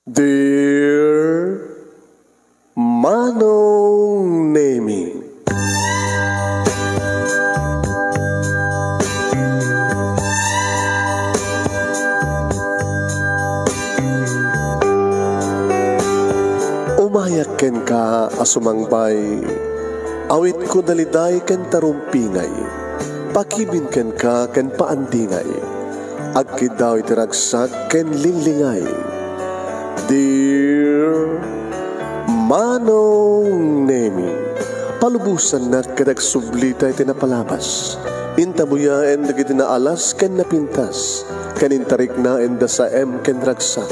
Dear Manong Nemi, umayak ken ka asumangbay, awit ko daliday ken tarumpingay, pakibin ken ka ken paandingay, agkid daw itiragsak ken linglingay. Dear Manong Nemi, palubusan na kadag sublita iti napalabas, intabuya en dagiti naalas ken napintas, kanintarik na en da sa ken ragsak,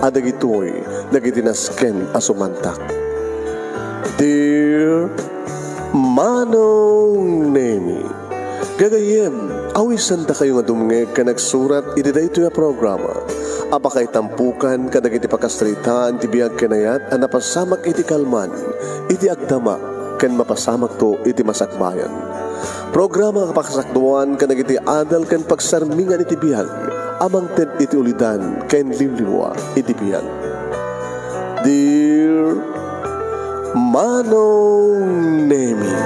adagitoy dagiti nasken asumantak. Dear Manong Nemi, gagayem, awisan ta kayo nga dumngeg ka nagsurat iti daytoy a programa. Apakay tampukan kadagiti pakastritaan ti biag kenayat a napasamak iti kalman, iti agdama ken mapasamak to iti masakbayan. Programa kapakasakduan kadagiti adal ken pagsarmingan iti biag, amang ted iti ulidan ken limliwa iti biag. Dear Manong Nemi,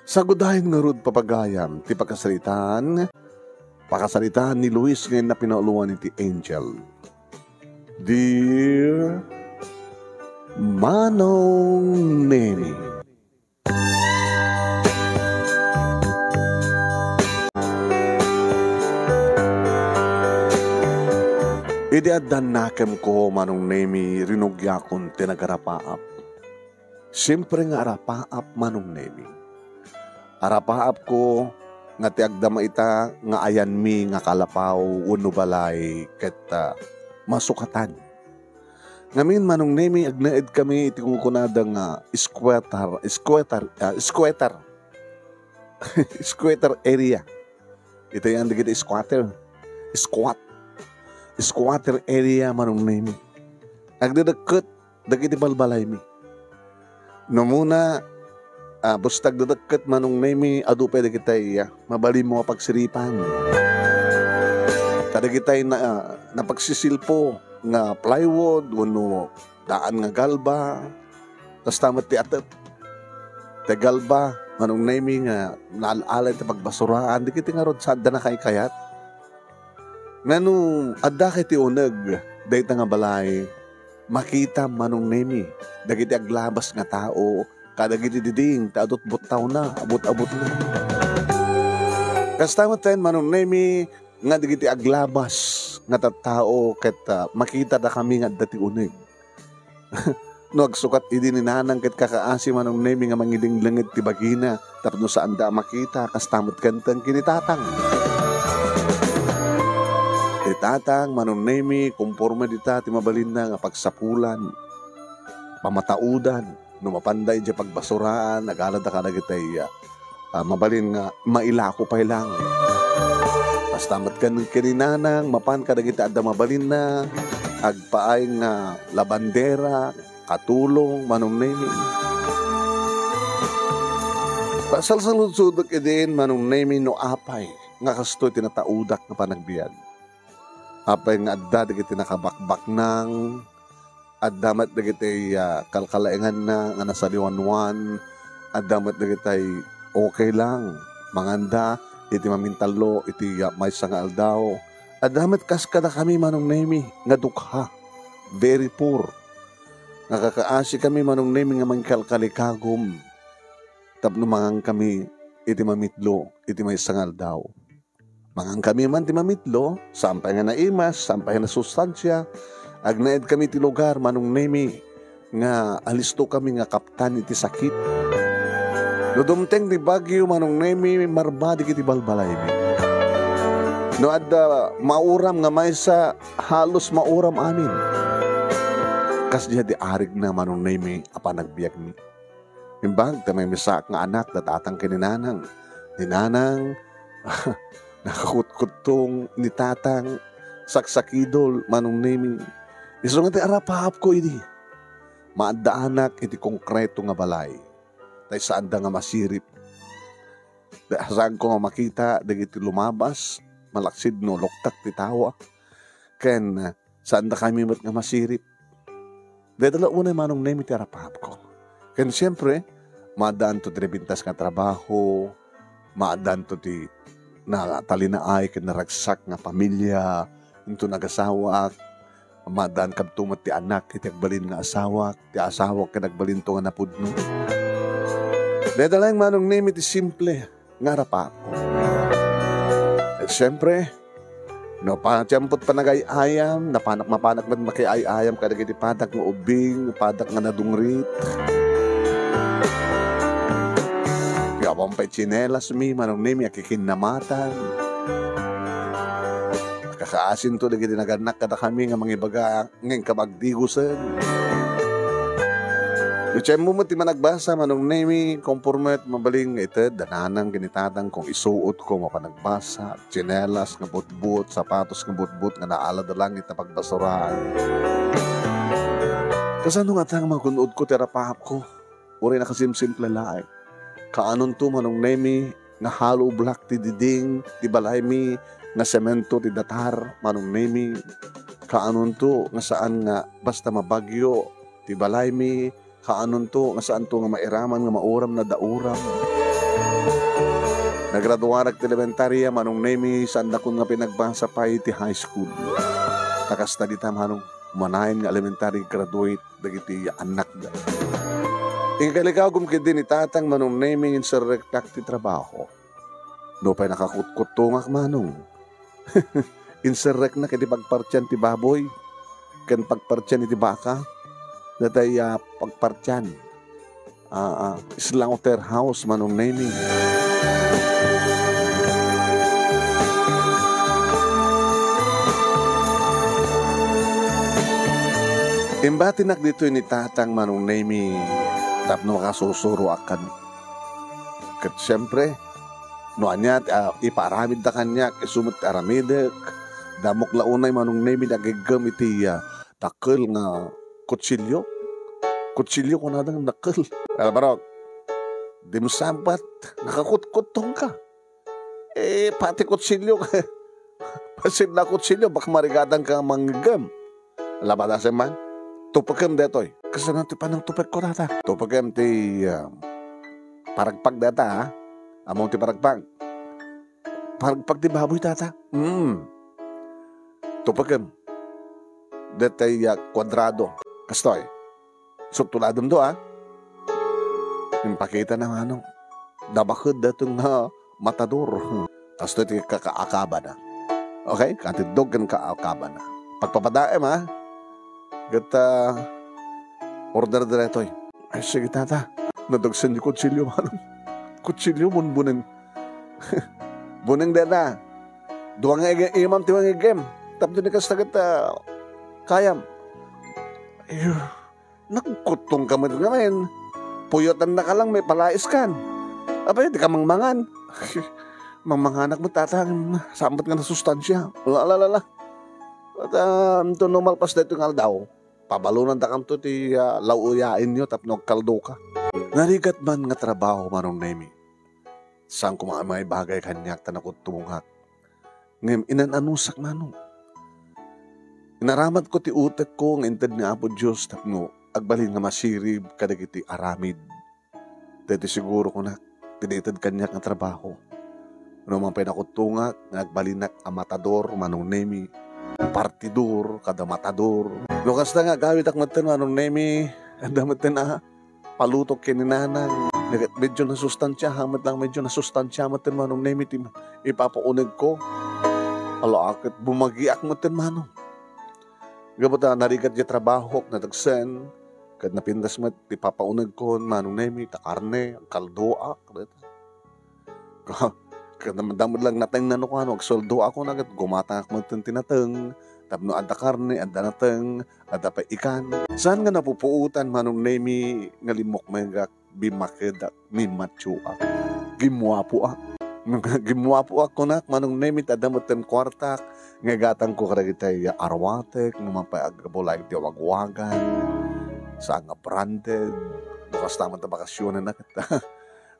sagudahin nga rod papagayam ti pakasaritaan ni Luis ngayon na pinauluan ni Angel. Dear Manong Nemi, idiadan nakem ko Manong Nemi rinugyakon tinagarapaap. Siyempre nga arapaap Manong Nemi. Arapaap ko nga ti agdama ita nga ayan mi nga kalapaw uno balay ket masukatan. Ngamin Manong Nemi agnaed kami iti kukunada nga squatter area. Ito yan digiti squatter area Manong Nemi. Agdadagket dagiti balbalay mi. No muna bustag dadagket Manong Nemi adu pwede kitay mabali mo pagsiripan. Kada kitay napagsisilpo nga plywood wano daan nga galba tas tamat ti atet ti galba Manong Nemi nga naalalay ti pagbasuraan di kiti nga rod sadda na kay kayat ngano adda kiti uneg dayta nga balay makita Manong Nemi dagiti aglabas nga tao kadagiti diding, taadot butaw na, abot-abot na. Kastamat tayo Manong Nemi, nga digiti aglabas, nga tattao, ket makita na kami nga dati unig. No, agsukat idi ni nanang ket kakaasi Manong Nemi nga mangiding-langit ti bagina, tapno saan da makita, kastamat kantang kinitatang. Itatang, Manong Nemi, kumporma dita, ti mabalin na nga pagsapulan, pamataudan, numapanday di pagbasuraan, nagalada ka na kitay mabalin nga mailako pa lang. Pastamat ka ng kininanang, mapan ka na kita adda mabalin na, agpaay nga labandera, katulong, Manong Nemi. Pasalsaludsudok idin, Manong Nemi, no apay, nga kastoy tinataudak nga panagbiag. Apay nga adda, di kita nakabakbak ng at damat na kitay kalkalaingan na nga nasa liwanwan at damat na kitay okay lang manganda iti mamintalo iti may sangal daw at damat kas ka na kami Manong Nemi nga dukha very poor nga kakaasi kami Manong Nemi nga mangkalkalikagom tapno mangang kami iti mamitlo iti may sangal daw mangang kami man ti mamitlo sampay nga naimas sampay na sustansya agnaed kami ti lugar Manong Nemi nga alisto kami nga kaptan iti sakit. No dumteng ti Baguio Manong Nemi marbadi kiti balbalay mi. No adda mauram nga maysa halos mauram amin. Kas diha di arig na Manong Nemi apan nagbiag mi. Imbag ta may misak nga anak datatang kininanang. Ninanang nakakutkutong ni tatang saksakidol Manong Nemi. Iso nga ti arapahap ko idi. Maadda anak iti konkreto nga balay. Tay saan da nga masirip. Saan ko nga makita dagiti lumabas malaksid no loktak ti tawa. Ken Saan na kami mat nga masirip. Dahil dala unay manong nemi ti arapahap ko. Kaya siyempre, maadaan to ti bintas nga trabaho, maadaan to ti na talinaay ken naragsak nga pamilya, into nagasawa, maadaan kad tumat ti anak iti agbalin nga asawa, ti asawa ken agbalin to nga napudno. Dahil dala manong nemi ti simple nga arapahap ko. At siyempre, no, pachampot pa nagayayam, mapanak man makiayayam kada kiti padak nga ubing, padak nga nadungrit. Kaya pampay chinelas mi, manong nemi akikinamatan. Kakaasin to, nagiti naganak kada kami nga mga ibaga ngayong kabagdigusan. Luchem mo ti managbasa, manong nemi, conformet mabaling ito, dananang ginitadang kung isuot ko mapanagbasa, chinelas nga butbut, sapatos nga butbut nga naalad lang ita pagbasurahan. Kasano nga tang magunood ko terapahap ko, uri na kasimsimple laay. Kaanon to manong nemi, nga hollow block ti diding, ti balay mi, nga semento ti datar, manong nemi, kaanon to nga saan nga basta mabagyo, ti balay mi, kaanon to, nga saan to nga mairaman, nga mauram na dauram. Nagraduarag ti elementarya, manong nemi, saan na kun nga pinagbasa pa iti high school. Takasta di manong manayin nga elementary graduate, dagiti anak da. Ikaligagom kidi ni tatang manong nemi, insurrektak ti trabaho. No pa'y nakakutkutungak manong. Insurrek na kiti pagpartyan ti baboy, ken pagpartyan iti baka, datay pagpartyan. Slaughter house manong naming. Imbatinak dito ni tatang manong naming tapno makasusuro akan. Kat siyempre, no anyat, iparamid da kanyak, isumot aramidek, damok launay manong naming nagigam iti takil nga kutsilyo. Kutsilyo ko na dang nakal. Albarok, di mo sampat, nakakutkutong ka. Pati kutsilyo ka. Pasin na kutsilyo, baka marigadang ka manggam. Labadasin man, tupagam detoy. Kasi natin pa ng tupag ko nata. Tupagam ti paragpag data, ha? Among ti paragpag. Paragpag ti baboy tata. Tupagam. Detay kwadrado. Kastoy. Subtuladom do, ha? Yung pakita ng ano. Dabakod datong matador. Kastoy ti kakaakaba na. Okay? Katidog kan kaakaba na. Pagpapadaem, ha? Gata order diretoy. Ay, sige tata. Nadagsan yung kutsilyo, manong. Kutsilyo, bunbunin. Buning dena. Duwang imam tiwang igem. Tapos ni kastagat kayam. Ayun. Nagkutong ka mo ngayon. Puyotan na ka lang, may palais kan. Abay, di ka mangmangan. Mangmanganak mo tatang. Sambat nga na sustansya. Lalala. At ito numalpas na ito nga daw. Pabalunan ta kam to ti lauyain nyo tapno kaldo ka. Narigat man nga trabaho manong nemi. Saan ko may bagay kanyak tanakot tumungak. Ngayon inananusak manong. Inaramat ko ti utek ko ng intad nga Apo Diyos tapno agbalin nga masirib kadagiti aramid. Dito siguro ko na tinitad kanyak nga trabaho. Ano man pinakutungak nagbalin amatador manong nemi. Partidor, kada matador. Lukas na nga, gawit ak matin, manong nemi, anda matin palutok kininanang. Medyo nasustansya, hamat lang medyo nasustansya matin, manong nemi, ipapaunig ko. Alo, akit bumagiak matin, manong. Gabata, narigat yung trabaho, natagsen, kad napindas mat, ipapaunig ko, manong nemi, takarne, kaldoak. Kadamad lang nateng na ko ano, agsoldo ako na agad, gumatang ako magtintinateng, tapno ada karne, ada nateng, ada pa ikan. Saan nga napupuutan manong nemi ngalimok mga bimakeda mimatsua. Gimwapo ak. Gimwapo ako na, manong nemi tadamutan kwartak, nga gatang ko karagitay arwatek, ngumapay agabulay di wagwagan, sa nga branded, bukas naman ta bakasyonan na kita.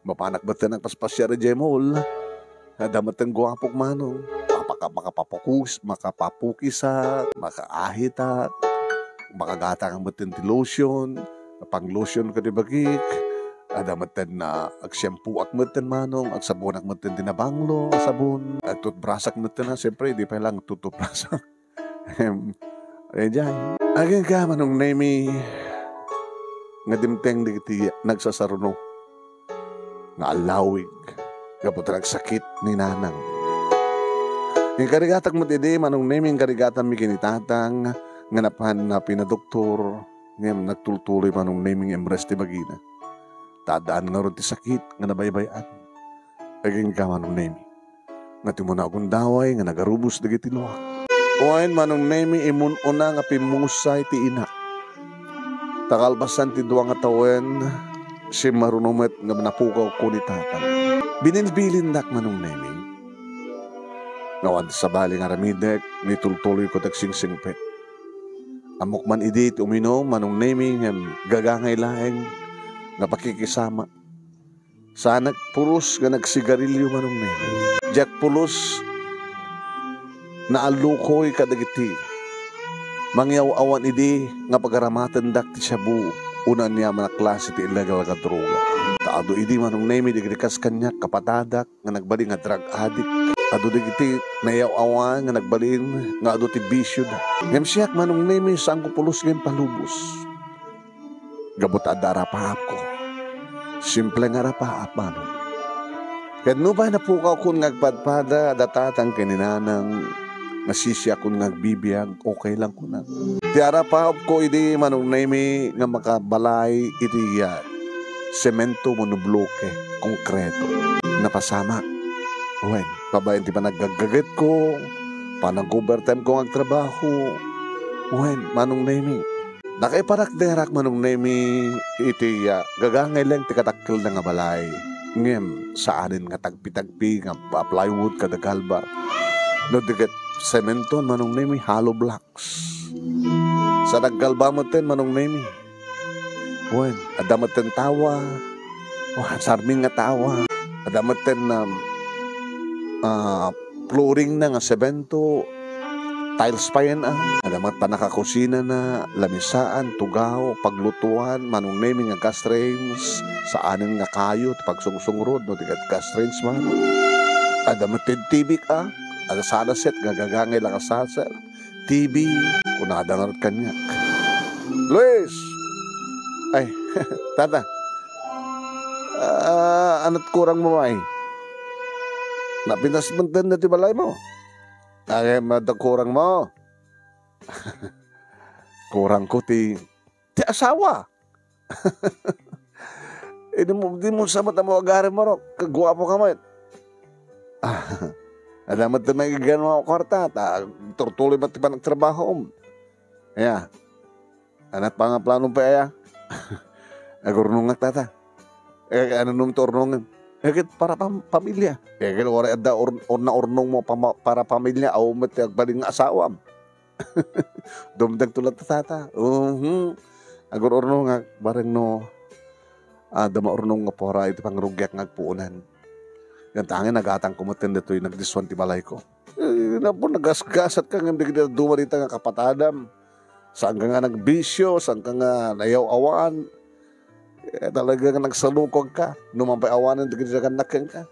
Mapanak ba ito nagpaspasya rin jemol? Damat ang guwapok manong. makapapukisa, makaahita, makagata kang matin ti lotion, pang lotion ka di bagik, ada matin na agsyampu ak matin manong, ag sabon ak matin tinabanglo, sabon, ag tutbrasak matin na, siyempre di pa lang tututbrasak. Ay dyan. Agin ka manong nemi, nga dimteng di kiti nagsasaruno, nga alawig, kapot nagsakit ni nanang. Yung karigatag mo tidi, manong nemi yung karigatan mi kinitatang, nga napahan na pinadoktor, ngayon nagtultuloy manong naming emres ti bagina. Tadaan nga ron ti sakit, nga nabaybayan. Aging ka manong nemi. Nga timuna akong daway, nga nagarubos na gitiluak. Uwain manong nemi, imununa nga pimusay ti ina. Takalbasan ti duwa nga tawen, si marunumet nga napukaw ko ni tatang. Binilbilin dak manong nemi. Nawad sa bali nga ramidek, nitultuloy ko tagsingsingpet. Amok man idit uminom manong naming gagangay laeng nga pakikisama. Sa nagpulos nga nagsigarilyo manong naming. Jack pulos na alukoy kadagiti. Mangyaw-awan idi nga pagaramatan dak ti Shabu. Unan niya man klase ti illegal nga droga. Taado idi manong naming digrikas kanya kapatadak nga nagbali nga drug addict. Ado digiti nayaw-awan nga nagbalin nga ado ti bisyo da. Ngem siyak manong nemi saan ko pulos ngem palubos. Gabot ada arapaap ko. Simple nga arapaap manong. Kad no ba napukaw kun ngagpadpada datatang kininanang nasisya kun ngagbibiyag okay lang ko na. Ti arapaap ko idi manong nemi nga makabalay iti semento monobloke konkreto napasama. Wen, pabayan ti panagagagat ko, panag-overtime ko ang trabaho. Wen, manong nemi. Nakaiparak-derak manong nemi iti gagangay lang ti katakil na nga balay. Ngem, saanin nga tagpi-tagpi nga plywood kadagalbar. No digat semento manong nemi hollow blocks. Sa naggalba mo ten manong nemi. Wen, adamat ten tawa. Sarming nga tawa. Adamat ten flooring na nga semento, tiles pa yan alamat pa nakakusina na, lamisaan, tugaw, paglutuan, manong naming nga gas range, saanin nga kayo, pagsungsungrod, no, tigat gas range man. Adamat din TV ka, ada sana set, gagagangay lang sa set, TV, kung nakadangarot kanya. Luis! Ay, tata, anot kurang mo ay? Napinasmantan na ti balay mo. Ay, madakurang mo. Kurang ko ti asawa. Di mo samat na mo agari mo ro. Kagwapo ka mo. Alamat na may gagano ako kwarta. Turtuloy ba ti pa nagtrabaho? Kaya, anak pa nga planong pa aya. Agurnong nga tata. Ano nung tornongan? Kaya para pamilya. Kaya wala ada na ornong mo para pamilya o matagbaling nga asawam. Dumdag tulad tata. Agur ornong nga bareng no dama ornong nga pora iti pangrugyak nga agpuunan. Yan tangin nagatang kumatin dito yung nagdiswan ti balay ko. Napo nagasgasat ka nga digda dumarita nga kapatadam. Saan ka nga nagbisyo, saan ka nga nayaw-awan. Talaga nga nagsalukog ka, numampay awanan, digit ka nakan ka.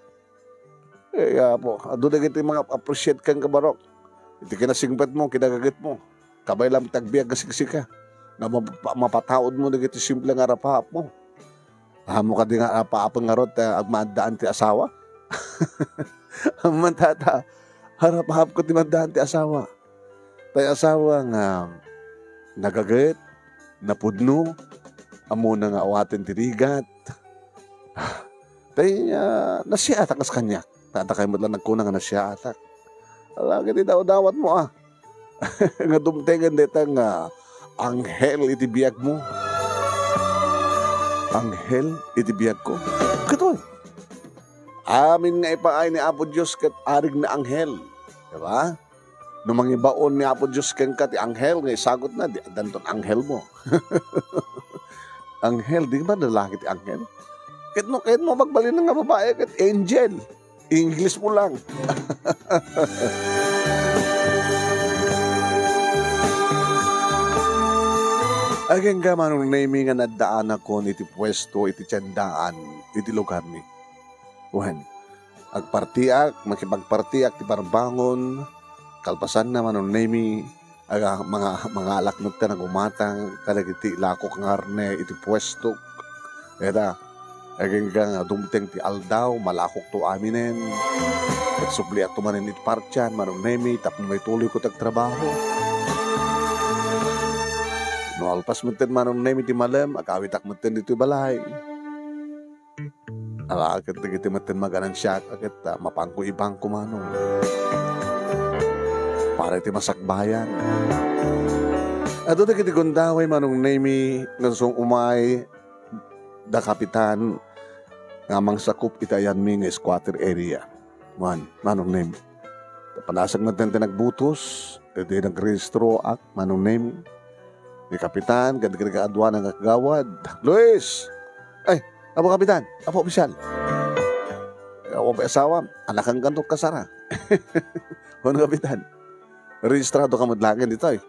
Po, ado digit yung mga appreciate kang kabarok. Iti kinasingpat mo, kinagagit mo. Kabay lang tagbiag kasiksik ka. Na mapataod mo digit yung simple nga rapahap mo. Mo ka di nga paapang nga rot, agmaandaan ti asawa. Mantata, harapahap ko ti mandaan ti asawa. Tay asawa nga nagagit, napudno, amo na nga awatin tirigat. Tay nasiatak as kanya. Tatakay mo lang nagkunang nga nasiatak. Lagi di daw-dawat mo nga dumtengan dita nga anghel iti biyag mo. Anghel iti biyag ko. Katoy. Amin nga ipaay ni Apo Diyos kat arig na anghel. Diba? Nung mangibaon ni Apo Diyos ken kat anghel nga isagot na danton anghel mo. Anghel, di ba lalaki ti anghel? Kahit mo magbalin nga babae, kahit angel. English mo lang. Again ka manong naming nga naddaan ako iti pwesto, iti tiyandaan, iti lugar ni. Wen, agpartiak, makipagpartiak, ti barbangon, kalpasan na manong naming mga alaknog ta nang umatang, kalag iti lakok ngarne, iti pwesto. Eta, again ka nga dumteng ti aldaw, malakok to aminen, at supli at tumanin iti partyan, manong naming, tapno may tuloy ko tagtrabaho. No alpas meten manong nemi ti malam, akawitak meten dito balay. Akit dagiti meten maganan siya, akit mapangko ibangko manong. Para iti masakbayan. Ato dagiti gundaway manong nemi, nasong umay, da kapitan, ngamang sakup itayan mi nga squatter area. Manong nemi. Panasag meten tinagbutos, iti nagrehistro ak, manong nemi. Ni kapitan, ganda adwa ng kagawad. Luis! Ay, apo kapitan, apo opisyal. Ako pa asawa, anak ang gantok kasara. Huwag kapitan, registrado ka madlangin dito eh.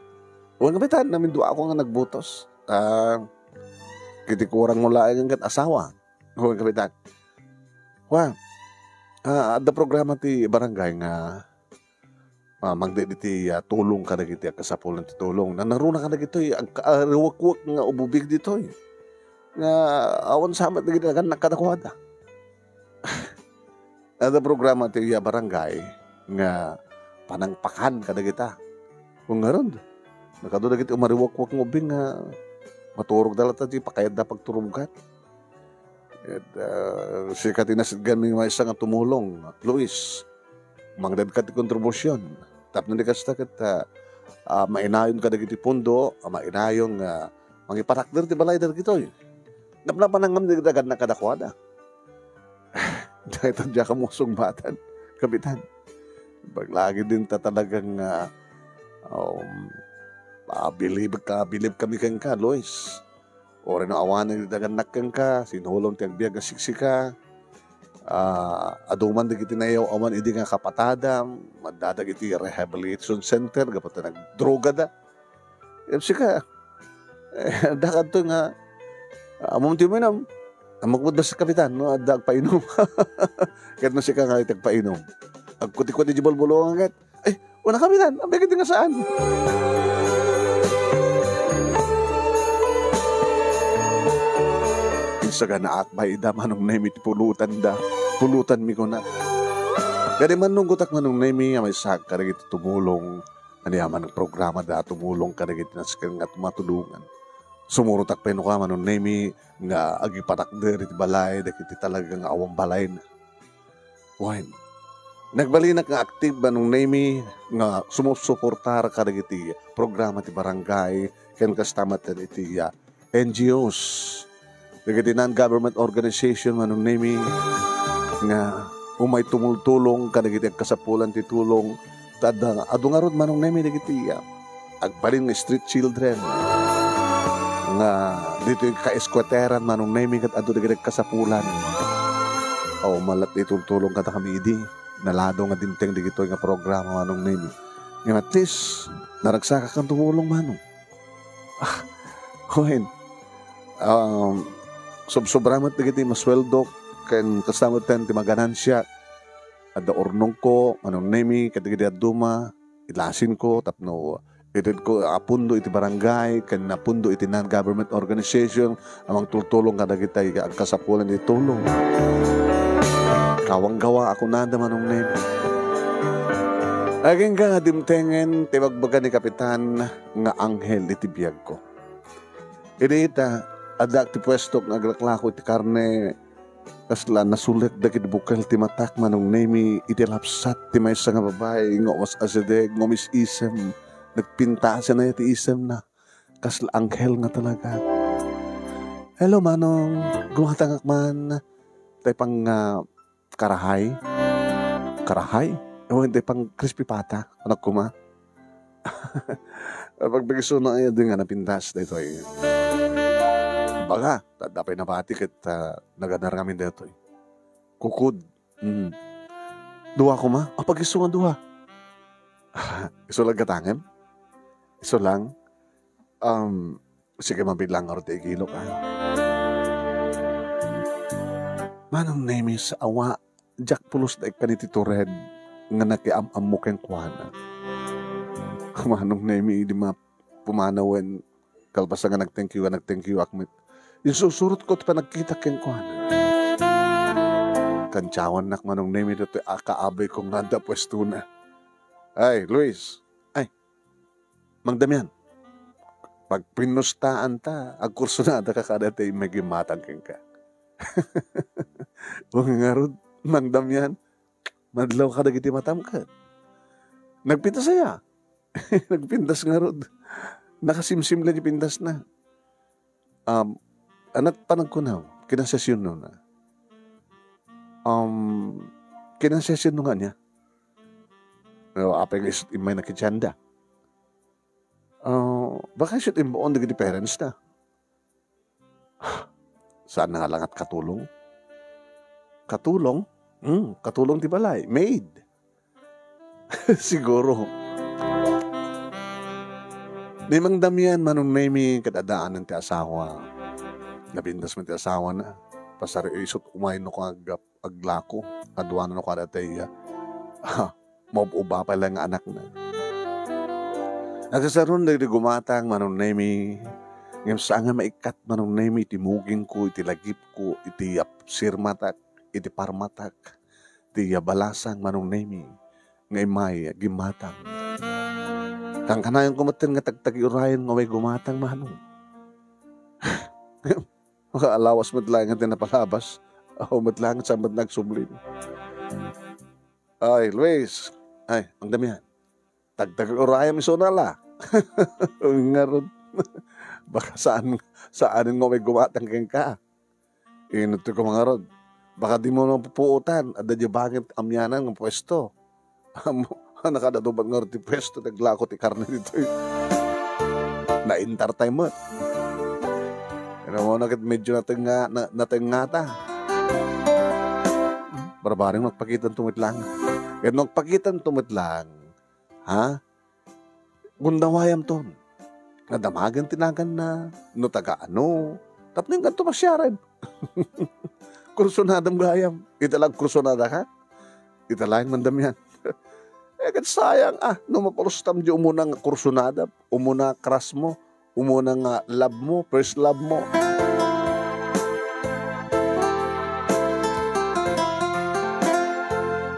Huwag kapitan, namin doa ako nga nagbutos. Kitikurang mula ang asawa. Huwag kapitan. Huwag, ada programa ti barangay nga magdi iti tulong ka na iti kasapulan ti tulong. Nanaruna ka na ito ang kariwakwak nga ububig dito nga awan samat na ginagan nakadakwada. Ada programa ti barangay nga panangpakan ka na kita. Kung nga ron, nakado na iti umariwakwak ng ubing nga maturog dala ti pakayad na pagturugat. At si katinasid gamin may isang tumulong, Luis, mangdad ka ti kontribusyon. Tapos na kasi mainayon ka dagiti pundo, mainayon mangiparakder ti balay dagito. Napanangam di dagan na kadakwada. Dahil tadya ka musong batan, kapitan. Baglagi din ta talagang bilib kami kang ka, Lois. O rin awanan di dagan nakang ka, sinulong ti agbiag siksika. Aduman dagiti nayaw aman idi nga kapatada, maddadag iti rehabilitation center kapag nagdroga da. Yapsi ka, dakad to nga, among ti mo nam, magmud ba sa kapitan, no, adag painom. Kahit na siya nga itagpainom. Agkuti-kuti di bulbulong agad, ay, wala kapitan, ang bagay nga saan? Saga na akbay da manong naimi ti pulutan da. Pulutan mi ko na. Gani man nung gutak manong naimi may sak karagit tumulong. Ano yaman ang programa da tumulong karagit na sakang nga tumatulungan. Sumurutak pa ka manong naimi nga agipatakder iti balay dakiti talagang awang balay na. Wine. Nagbalinak nga aktif manong naimi nga sumusuportar karagiti programa ti barangay ken kastamatan iti NGOs. Nagati non-government organization manong nami nga umay tumultulong kadagiti ang kasapulan ti tulong tada adu nga rod manong nami nagiti agbalin nga street children nga dito yung ka-eskwatera manong nami kat adu dagiti kasapulan o malat itultulong kata kami idi nalado nga dimteng digito nga programa manong nami nga at least naragsaka kang tumulong manong hohen sobramat na kiti masweldo ken kastamot ten ti maganansya at da ornong ko manong nemi kadigidi at duma ilasin ko tapno itid ko apundo iti barangay ken napundo iti non-government organization amang tultulong kadagitay ang kasapulan iti tulong kawang gawa ako nanda manong nemi aging nga dimtengen ti magbaga ni kapitan nga anghel iti biyag ko ita ada ti pwesto nga aglaklako iti karne kasla nasulit dagiti bukal ti matak manong nemi iti lapsat ti maysa nga babae nga was asedeg ngomis isem nagpintasan na iti isem na kasla anghel nga talaga. Hello manong gumatangak man tay pang karahay ewan tay pang crispy pata anak ko ma pagbagiso na ay din nga napintas dito ay baga, dapat na batik at naganar kami dito. Kukod. Duwa ko ma. Pag iso nga duwa. Iso lang katangem? Iso lang? Sige mabilang nga rin igilo ka. Manong name sa awa, Jack pulos na ikanitito red nga nakiam-am mo keng kuwana. Manong name di ma pumanawen kalbasa nga nag-thank you akmit. Yung susurot ko pa nagkita keng kuwana. Kantsawan nak manong name ito akaabay kong nada pwesto na. Ay, Luis. Ay, Mang Damian. Pag pinustaan ta, ang kurso na ka kada tayo may gimatang keng ka. Huwag nga rod, Mang Damian. Madlaw ka nagiti matamkat. Nagpintas saya. Nagpintas nga rod. Nakasimsim lang yung pintas na. Anat panagkunaw, kinasesyon no na. Kinasesyon no nga niya. Apay nga isot imay nakitsanda. Baka isot imboon naging parents na. Saan nga lang at katulong? Katulong? Katulong di balay. Maid. Siguro. Ni Mang Damian manong name kadadaan ng ti asawa. Nabindas mo ti asawa na. Pasari isot umay no kang aglako. Adwana no kada tayo. Mabuba pa lang anak na. Nagsasaroon na gumatang manong name. Ngayon saan nga maikat manong name itimugin ko, itilagip ko, iti sirmatak, iti parmatak, iti balasang manong name. Ngay may gimatang. Kang kanayon kumatin nga tagtag-urayan nga may gumatang manong. Makaalawas matlangan din na palabas. O matlangan sa mat nagsumlin. Ay, Luis. Ay, ang damihan. Tagtag-urayan miso na la. Nga ron. Baka saan nga may gumatang kang ka. Inuto ko mga rod. Baka di mo nang pupuutan. Ada di bakit amyanan ng pwesto. Nakadadubag nga rin pwesto. Naglako ti karne dito. Na-entertain mo. Kaya mo na medyo natengata. Barbaring magpakitan tumit lang. Kaya magpakitan tumit lang. Ha? Gundawayam ton. Nadamagan tinagan na. No taga ano. Tapos nga ito masyaran. Kursunadang gayam. Italang kursunada ka. Italang mandam yan. Sayang no mapurustam di umunang kursunada. Umuna crush mo. Umunang love mo. First love mo.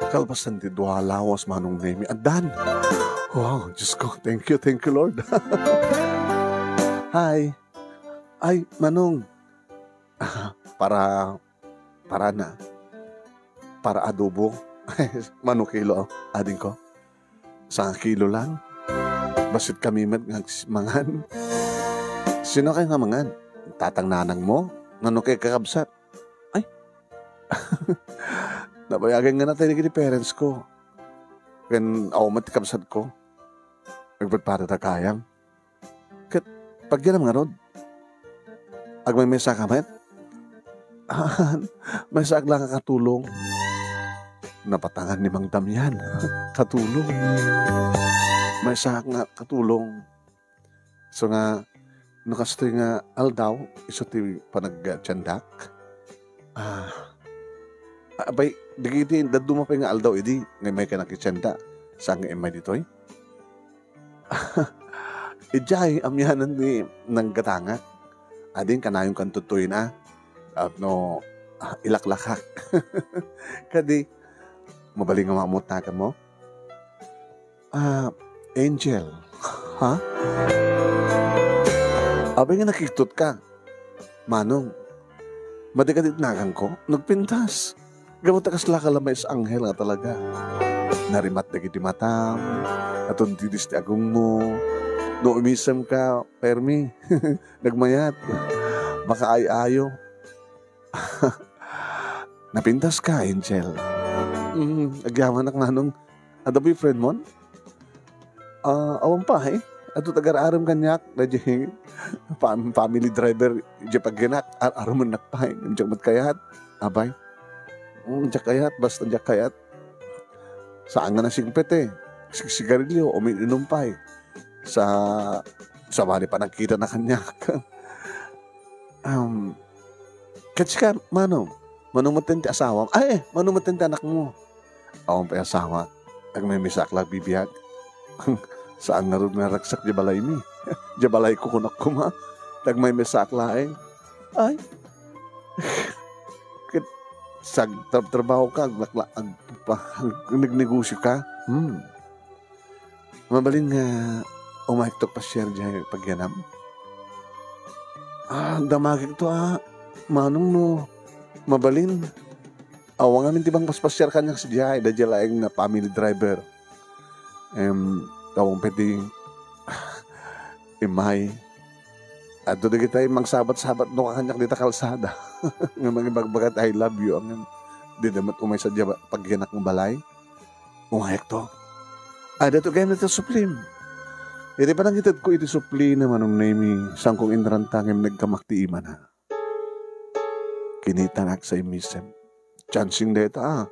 Kalpasan ti dua lawas manong name. Adan. Wow, Diyos ko. Thank you, Lord. Hi. Ay, manong. Para na. Para adobo. Manong kilo, ading ko. 1 kilo lang. Basit kami mangan. Sino kayo nga mangan? Tatang nanang mo? Manong kayo kakabsat? Ay. Nabayagan nga natin ni parents ko. Kan awmat kabsat ko. Nagpagpara ta kayang. Kat pag yan ang rod. Ag may mesa kamet. May saag lang katulong. Napatangan ni Mang Damian. Katulong. May saag nga katulong. So nga nakastoy nga aldaw iso ti panagtyandak. Abay, digiti, daduma pa nga aldaw, edi, ngay may ka nakitsenda. Saan nga imay dito eh? Ijay, amyanan ni ng gatanga. Adin, kanayong kantutoy na. At no, ilaklakak. Kadi, mabaling nga mamutakan mo? Angel. Ha? Abay nga nakiktut ka. Manong, madikadit nakan ko, nagpintas. Gamot akas lakalamay sa anghel nga talaga. Narimat na kiti matam, atong didis ti agong mo, no umisam ka, permi, nagmayat, baka ay-ayo. Napintas ka, Angel. Agyaman ak nanong, ada boyfriend mo? Awan pa eh. Ato tagar-aram kanyak, na family driver, di pagginak, aram mo nakpahin, di kayat, abay. Diyak kayat, basta diyak kayat. Saan nga na singpet eh. Sigarilyo, umiinom pa eh. Sa bali pa nagkita na kanya. Kasi ka, manong matindi asawa. Manong matindi anak mo. Awang pa asawa. Ang may misaklag bibiyag. Saan nga rin naragsak jabalay mi. Jabalay ko kunak ko ma. Tag may misakla eh. Ay. Sag trabaho ka, nagnegosyo ka. Mabalin nga umahiktok pa share dyan pagyanam. Damagig to manong no. Mabalin. Awang amin tibang paspasyar kanya si Jai. Dadya laing na family driver. Tawang pwede imay. At doon kita yung magsabat-sabat no kanyak dita kalsada. Nga mga bagbagat, I love you. Ang di damat umay sa diya pagyanak ng balay. Umayak to. Dato kayo na ito suplim. Iti pa nang itad ko iti supli naman ng name sang kong inrantangim nagkamakti ima na. Kinitangak sa imisem. Chancing deta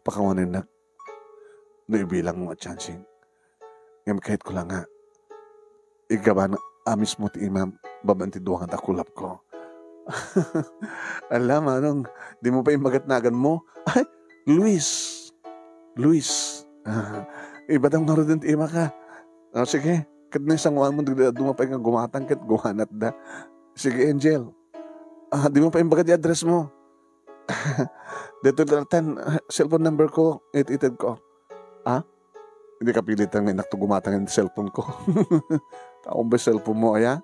pakawanin na. Naibilang mo at chancing. Ngayon kahit ko lang igaba na amis mo ti imam, babanti duwang at akulap ko. Alam, di mo pa yung magatnagan mo? Ay, Luis. Iba tang naroon ti ima ka. Sige, kat na isang mo, dumapay nga gumatang kat gumanat da. Sige, Angel. Di mo pa yung bagat i-address mo. Dito datan, cellphone number ko, ititid ko. Hindi ka pilitan nga inakto gumatang yung cellphone ko. Taong ba cellphone mo, aya?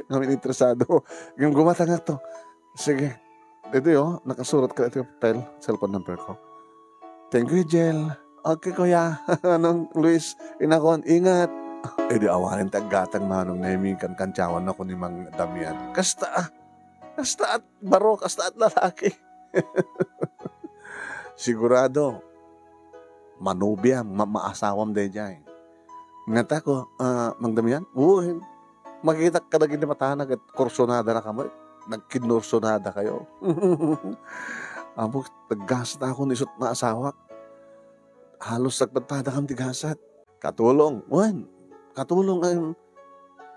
Kami interesado. Yung gumatang nga to. Sige. Dito nakasurot ka ito yung papel, cellphone number ko. Thank you, Jel. Okay, kuya. Luis, inakon, ingat. Di awanin taggatang manong naiming kancyawan ako ni Mang Damian. Kasta at baro, kasta at lalaki. Sigurado, manubiyam, maasawam de jay. Ngata ko, Mang Damian, makikita ka na ginimatanag at kursonada na kamo. Nagkinursonada kayo. Amo, naggasat ako nisot na asawa. Halos nagpadpada kang tigasat. Katulong ang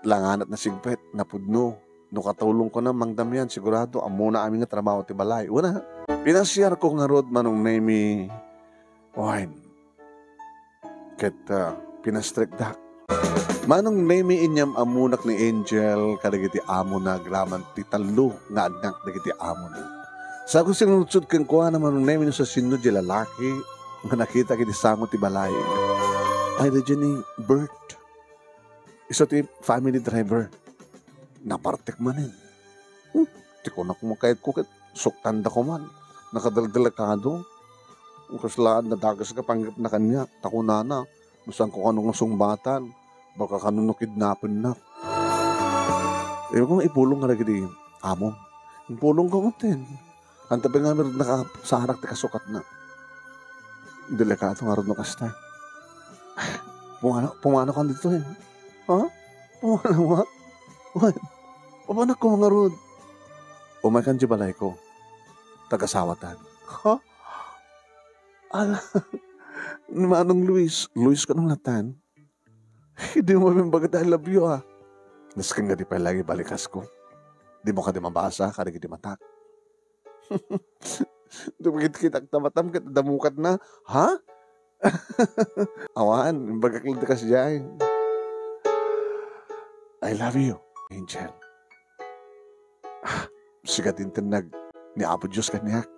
langanat na sigpet, napudno. No katulong ko na Mang Damian, sigurado, amo na aming trabaho ti balay. Una, pinasyar ko nga rod manong name ket pinastrikdak. Manong name inyam amunak ni Angel kadagiti amo na graman ti talo nga agnak dagiti amo na. Sa ako sinutsud kang kuha na manong name sa sinno di lalaki nga nakita kiti sango ti balay. Ay da dyan ni Bert. Isa ti family driver. Napartek manin. Ti ko na kumakayat ko ket suktanda ko man. Nakadaldalakado. Ang kaslaan na dagas ka panggap na kanya. Takunana. Masan ko kanong sumbatan. Baka kanong kidnapin na. Kung ipulong nga lagi di amon. Ipulong ka utin. Ang tabi nga meron nakasaharak ti kasukat na. Delikado nga rin no kasta. Pumano ka dito eh. Pumano mo? Papanak ko mga rod. Umakan di balay ko. Tagasawatan. Manong Luis ka nung latan. Hindi mo bagat I love you Nasking nga di pa lagi balikas ko. Di mo ka di mabasa, karigi di matak. Dumagit kitang tamatam, damukat na. Awan, bagak lang ka siya I love you, Angel. Sigatin tinag ni Apo Diyos kanyak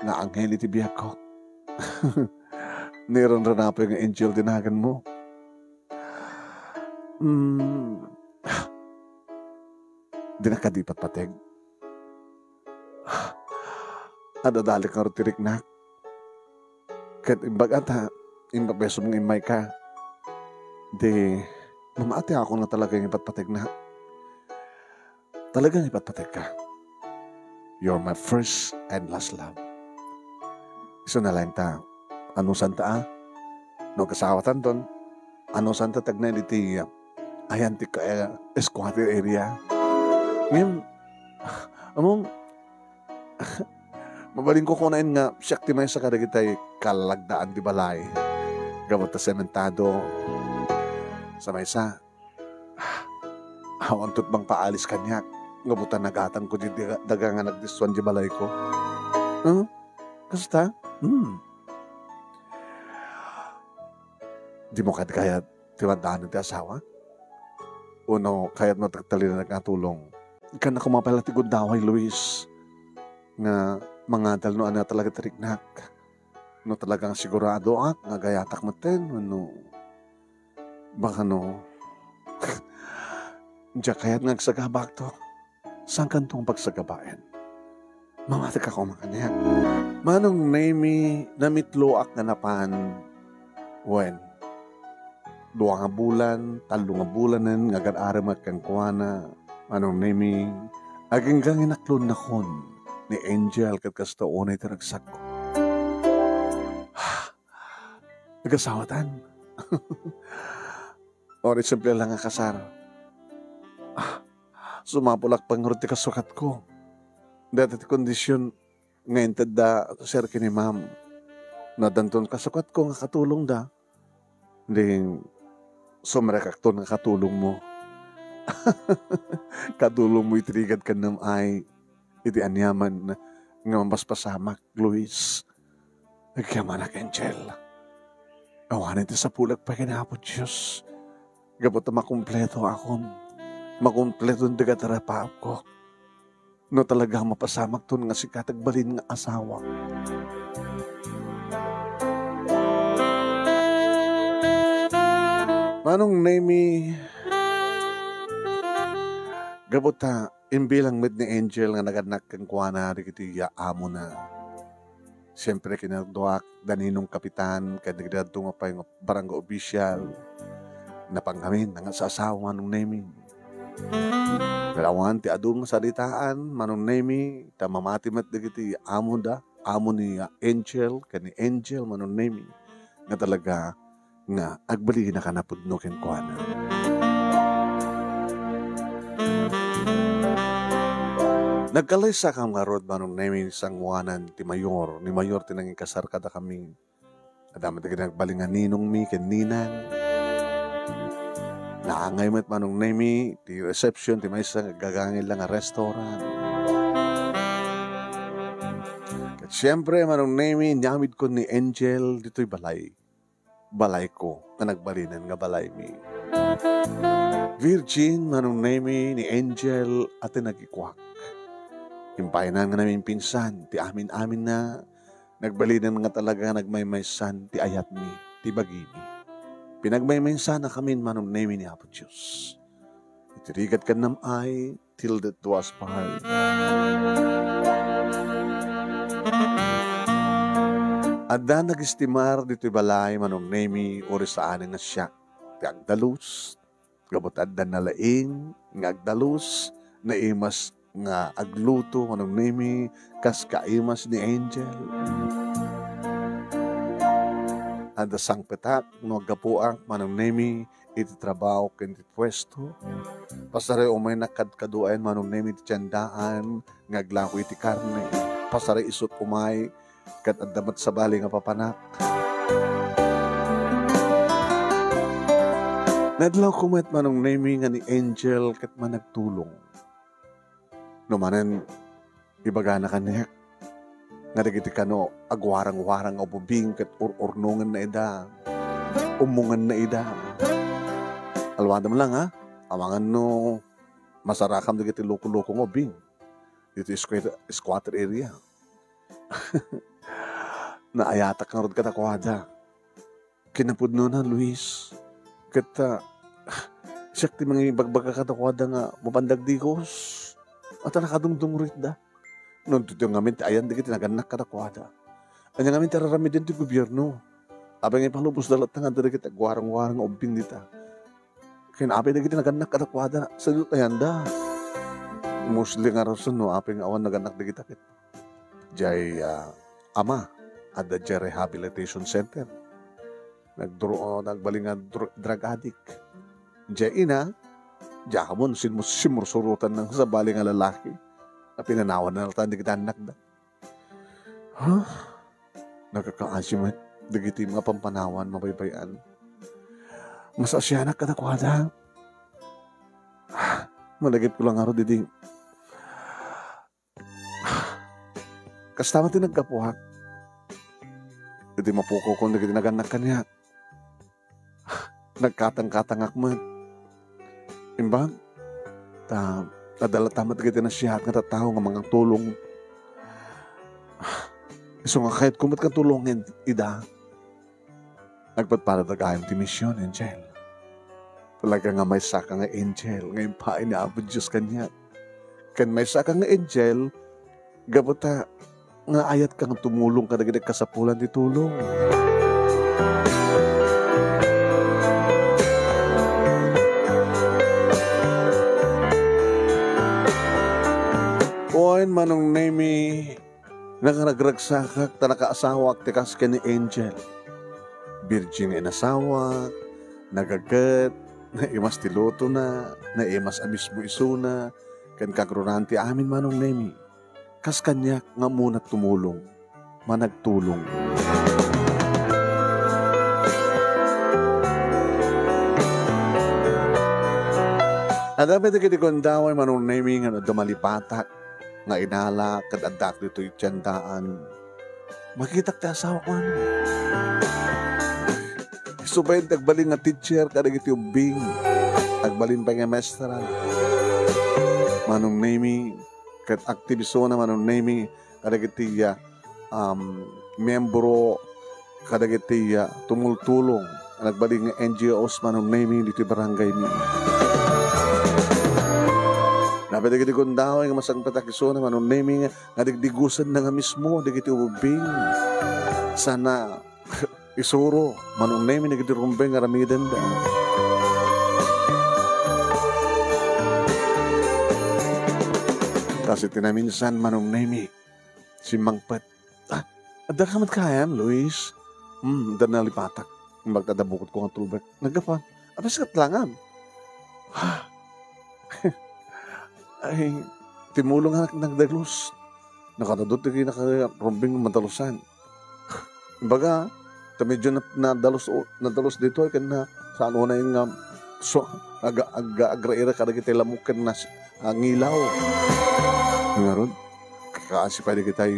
na anghel iti biyak ko. Niron na po yung angel dinagan mo. Di nakadipat pateg. Adadalik nga rutirik na. Kat imbagat imbabeso mong imay ka. Di, mamaati ako na talagang ipatpatek na. Talagang ipatpatek ka. You're my first and last love. Isa na lang ta. Ano santa No kasawatan doon. Ano santa tagnay iti ayan ti ka squatter area. Ngayon, among Mabaling ko kunain nga, siyak ti may sa kadagitay kalagdaan di balay. Gabot ta sementado. Sa may sa, awan tut bang paalis kanyak. Ngabutan nagatang ko di daga nga nagdiswan di balay ko. Kasta? Di mo kaya tiwandaan ng ti asawa? Uno, kaya't matagtali na nagkatulong. Ikan ako mapalatigod daway, Luis. Nga mga dalno na talaga tarignak. No talagang sigurado nga gayatak mo ten. Baka diya kaya't nagsagabak to. Saan kantong pagsagabain? Mamatik ako makanya. Manong name namitloak nga napan when? 2 nga bulan, 3 nga bulanan, nga gan-aram at kangkuana. Manong name aging gangin naklon na kon ni Angel kat kasta unay taragsak ko. Nagasawatan. Ori simple lang nga kasar. Sumapulak pang ti kasukat ko. Dati ti kondisyon ngayon tada sir kini ma'am. Nadanton kasukat ko nga katulong da. Hindi sumrekakton nga katulong mo. Katulong mo itrigad ka nam ay iti anyaman nga mas pasamak, Luis. Nagkamanak, Angel. Awanin ti sa pulag pa kinapot, Diyos. Gabot na makumpleto akon. Makumpleto ang dagatarapaap ko. No talaga mapasamak to nga si katagbalin nga asawa. Manong name gabot ta, imbilang med ni Angel nga naganak kang kuwana di kiti amo na. Siyempre kinagduak daninong kapitan kaya nagdadto nga pa yung barangay opisyal na panggamin nga sa asawa manong naming. Nalawan ti adung salitaan manong naming ta mamatimat di kiti amo da, amo ni Angel kaya ni Angel manong naming nga talaga nga agbali na kanapudno ken kuwana. Nagkalaysa kang nga rod manong namin sangwanan ti Mayor. Ni Mayor tinanging kasar kada kami. Adama ti kinagbalingan ninong mi ken ninang. Naangay met manong nami ti reception ti may isang gagangil lang nga restaurant. Kat siyempre manong nami nyamid ko ni Angel dito'y balay. Balay ko na nagbalinan nga balay mi. Virgin manong nami ni Angel at nagikwak. Himpayanan nga namin pinsan, ti amin-amin na nagbalinan nga talaga nagmaymaysan, ti ayat mi, ti bagi mi. Pinagmaymaysan na kami manong name ni Apo Diyos. Itirigat ka nam ay, till that was part. Ada nag-istimar dito'y balay manong name ori sa aning nga siya, ti agdalus, gabot adda na laing, nga agdalus, na imas nga agluto manong name kas kaimas ni Angel. Ada sang petak no agapuang manong name iti trabaho ken iti pwesto. Pasare umay nakadkaduayan manong name iti tiyandaan nga aglako iti karne. Pasare isut umay kat addamat sa bali nga papanak. Nadlaw kumet manong name nga ni Angel kat managtulong. Numanan, ibaga na kaniyak. Nga dagiti kano, agwarang-warang o bubing kat urnungan na ida. Umungan na ida. Alwada mo lang ha. Amangan no, masarakam dagiti loko-loko ngo bing. Dito squatter area. Naayatak nga rod katakwada. Kinapud no na, Luis. Kata, siyak ti mga bagbaga katakwada nga mapandagdigos. At nakadungdung rin da. Noon ito yung ngamin, ayan, di kita naganak katakwada. Anya ngamin, tararami din ito gobyerno. Abang yung palubos dalat nga, di kita guarang-guarang obing dita. Kinaapay di kita naganak katakwada. Sa dito, ayan da. Mostly nga rason, no, apay nga awan naganak di kita. Jay, ama, ada jay rehabilitation center. Nagbalingan drug addict. Jay ina, Jakamon, simursurutan ng sa bali nga lalaki na pinanawan na natin, di kita anak da. Huh? Nagkakaasimat. Dagiti mga pampanawan, mabaybayan. Mas asyanak ka na kwada. Malagip ko lang araw, didi. Kastama ti nagkapuhak. Didi mapuko kung dagiti naganak kanya. Nagkatang-katangak mo. Imbang, nadala tamat dagiti na siya at nga tatao nga mga tulong. So nga kahit kumot kang tulongin, ida, nagpatparatagayang ti misyon, Angel. Talaga nga may saka nga Angel, ngayon pa inaabot Diyos kanya. Kan may saka nga Angel, gabuta, nga ayat kang tumulong ka nagiging kasapulan di tulong. Kuhain manong nemi, nakaragragsakak, tanakaasawak, tikas ka ni Angel. Virgin inasawa, nagagat, naimas tiloto na, naimas abismo isuna, kan kagrunanti amin manong nemi. Kas kanya nga muna tumulong, managtulong. Adapit kiti kondaway manong nemi nga dumalipatak, nga inala, kadadak dito itiyandaan. Makitak ti asawa ko ano. Subayin tagbalin nga teacher, kadag iti ubing, tagbalin pa nga maestra. Manong nemi, kat aktibiso na manong nemi, kadag iti membro, kadag iti tumultulong, nagbalin nga NGOs manong nemi, dito barangay mi. Napadag iti kundaway nga masang patakiso na manong nemi, nga digdigusan na nga mismo, digiti ubing. Sana, isuro, manong nemi, nagiti rumbeng nga ramidan da. Kasi tinaminsan manong nemi, si Mangpet. Adar ka kayam, Luis. Adar na lipatak. Magtadabukot ko nga tulbek. Naggapan. Abas katlangan. Ay, timulong nga nagdaglos. Nakatadot na nakarumbing madalusan. Baga, medyo nadalos dito ay na saan una yung aga-agra-ira ka na kita lamukan na ngilaw. Ngayon, kakaasi pa di kita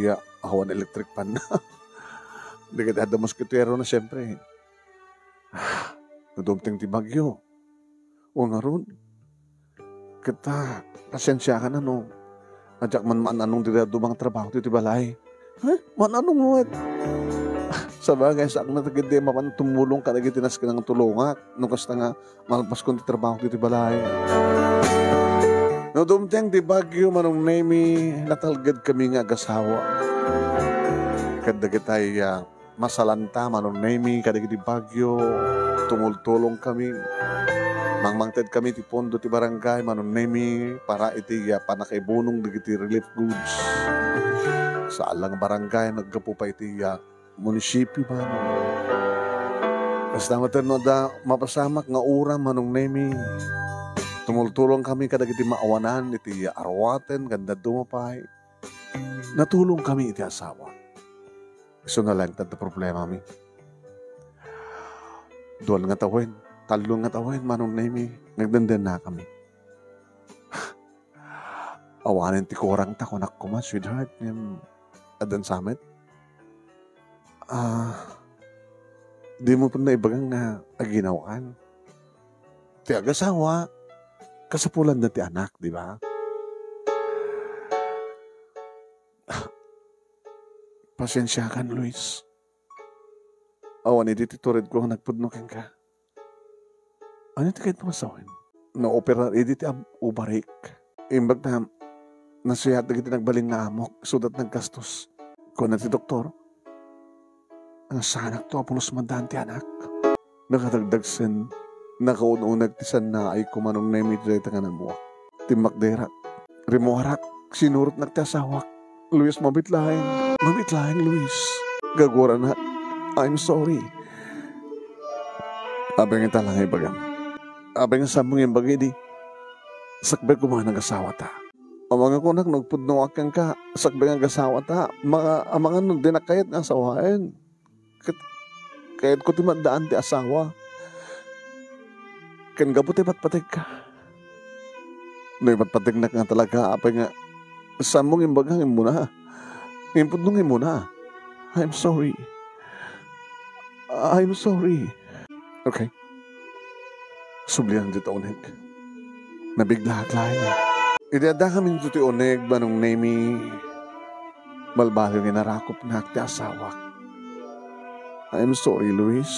hawan electric pan na. Di kita ada moskitero na siyempre. Nadumting ti bagyo. O ngayon, kita, pasensya ka na no. Adyak man anong dito dumang trabaho dito balay. Man anong what? Sa bagay, sa akong natagindi, mapan tumulong ka naging tinas ka ng tulungat. Nung kasta nga, malpas kong trabaho dito balay. No dumteng di bagyo manong nemi, natalgad kami nga agasawa. Kada kitay masalanta manong nemi, kada di bagyo, tumultulong kami. Mangmangted kami ti pondo ti barangay manong nemi para iti panakaibunong digiti relief goods. Sa alang barangay naggapo pa iti munisipyo man. Basta materno da mapasamak nga ura manong nemi. Tumultulong kami kada iti maawanan iti arwaten ganda dumapay. Natulong kami iti asawa. Iso na lang tanda problema mi. Dual nga tawin. Talong nga tawin, manong nemi, nagdandan na kami. Awanin ti korang ta, kunak ko man, sweetheart, adan samet. Di mo pa na ibagang na aginawan. Ti agasawa, kasapulan na ti anak, di ba? Pasensya kan, Luis. Awan, iti turid ko nagpudnokin ka. Ano ito kahit masawin? Na-opera, edit ubarik. Imbag na nasuyat na kita nagbaling nga amok, sudat nagkastos. Kung na ti doktor, ang sanak to, apulos mandahan ti anak. Nakatagdagsan, nakaununag ti san na ay kumanong na imidreta nga namuak. Timakderak, rimuharak, sinurot nagtasawak. Luis, mabitlahin. Mabitlahin, Luis. Gagura na, I'm sorry. Abang ita lang ay bagang. Abang nga sabong yung bagay di, sakbay ko mga nag-asawa ta. Amang ako nagpudno akang ka, sakbang ang gasawa ta, mga nun dinakayat nga asawain. Kayat ko timadaan ti asawa. Kan gabuti patpatig ka. No, patpatig na nga talaga, apay nga, samong imbagang imuna. Impudnong imuna. I'm sorry. I'm sorry. Okay. Sublihan dito, unig. Nabigla at lahat niya. Idada kami dito unig, banong nemi, malbalo nga narakop na ti asawa. I'm sorry, Luis.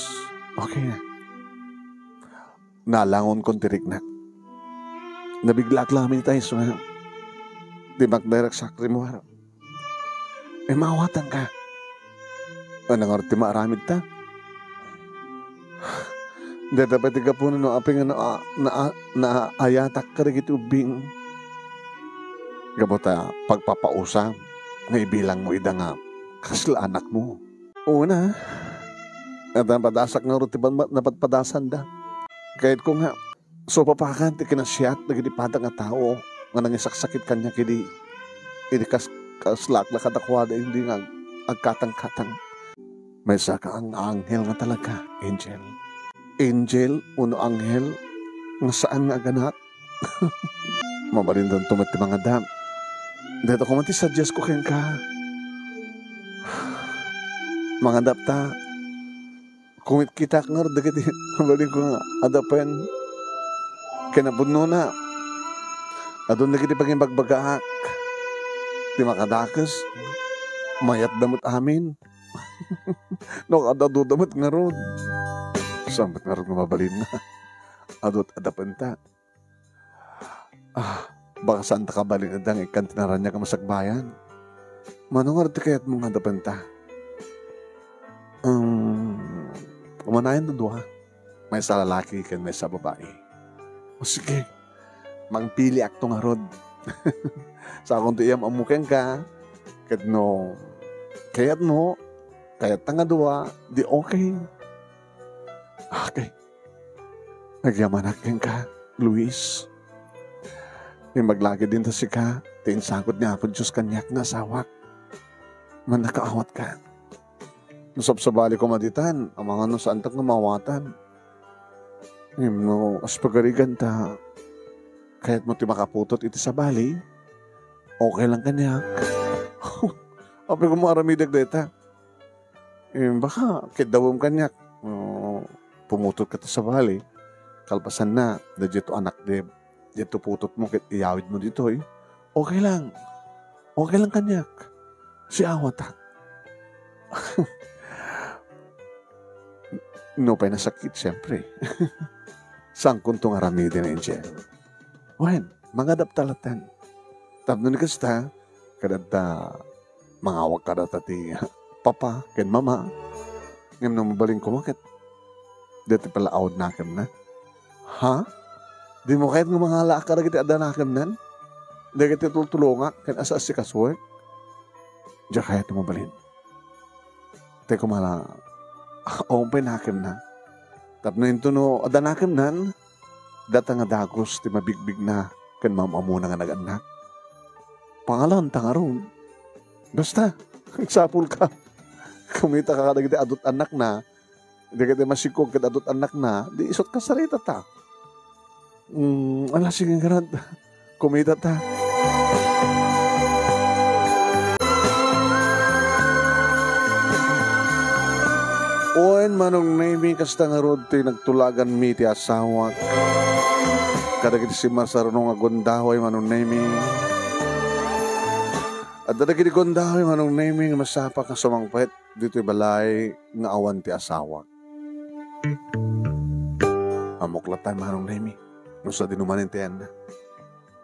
Okay na. Nalangon kong tirik na. Nabigla at lahat tayo, so di magdirect sakri mo harap. Mawatan ka. Anong arti maaramid ta? Hindi dapat ka po no aping na ayatak ka rin ubing. Gabota pagpapausam nga ibilang mo ida nga kasla anak mo. Una, at napadasak nga rin napagpadasan da. Kahit ko nga, so papakan ti kinasiyat nagidipata nga tao nga nangisaksakit kanya kidi kaslak na kadakwada hindi nga agkatang-katang. May saka ang anghel nga talaga, angel. Angel, uno anghel, nga saan nga ganak? Mabalindan tumati mga dam. Dito ko man suggest ko keng ka. Mga dapta, kumit kita nga rin, dagiti, mabalin ko nga, adapan, kinabunno na, adun dagiti paging bagbagaak, di makadakas, mayat damot amin, no, adadudamot nga ron, sambat nga ron mabalin nga, adot adapan ta, baka saan ta kabalin adang ikantinaran niya ka masagbayan, manong arti kaya't mong adapan ta, umanayan na doha. May sa lalaki kan may sa babae. O sige, mangpili akto nga rod. Sa akong tuyam amukin ka, kayat no, kayat nga doha, di okay. Okay. Nagyaman akin ka, Luis. May maglagi din ta si ka, tiinsakot niya po Diyos kanyak na sawak. Man nakaawat ka. Nusap sa bali ko maditan, ang mga saan tak na mawatan. No, as pagarigan ta, kahit mo ti makaputot iti sa bali, okay lang kanyak. Apay ko maaramidag deta. Baka, kidawam kanyak, pumutot ka ta sa bali, kalpasan na, da dito anak de, dito putot mo, kit iyawid mo dito okay lang kanyak. Si awat no pa'y nasakit, siyempre. Saan kuntong aramidin na Angel? Wen, mga daptalatan. Tapno ni kasta, kadata, mga awag kadata ti papa, ken mama. Ngayon na mabaling kumakit. Dati pala awad na kem na. Ha? Di mo kahit ng mga lakar kiti ada na kem nan? Di kiti tultulunga, ken asa si kaswag? Diya kahit na mabalin. Teko mala, open nakim na. Tapno ito no, adanakim nan, data nga dagos, ti mabigbig na, kan mamamuna nga nag-anak. Pangalan, tangaron. Basta, sapul ka. Kumita ka kada kita adot anak na, hindi kita masikog kita adot anak na, di isot ka sarita ta. Ala, sige nga kumita ta. Oen manong nami kasta nga rod ti nagtulagan mi ti asawak. Kadagiti si Masaruno nga gondahoy manong nami. At dadagiti gondahoy manong nami nga masapa ka sumangpet dito'y balay nga awan ti asawak. Amuklatan manong nami. Nusa dinumanin ti yan na.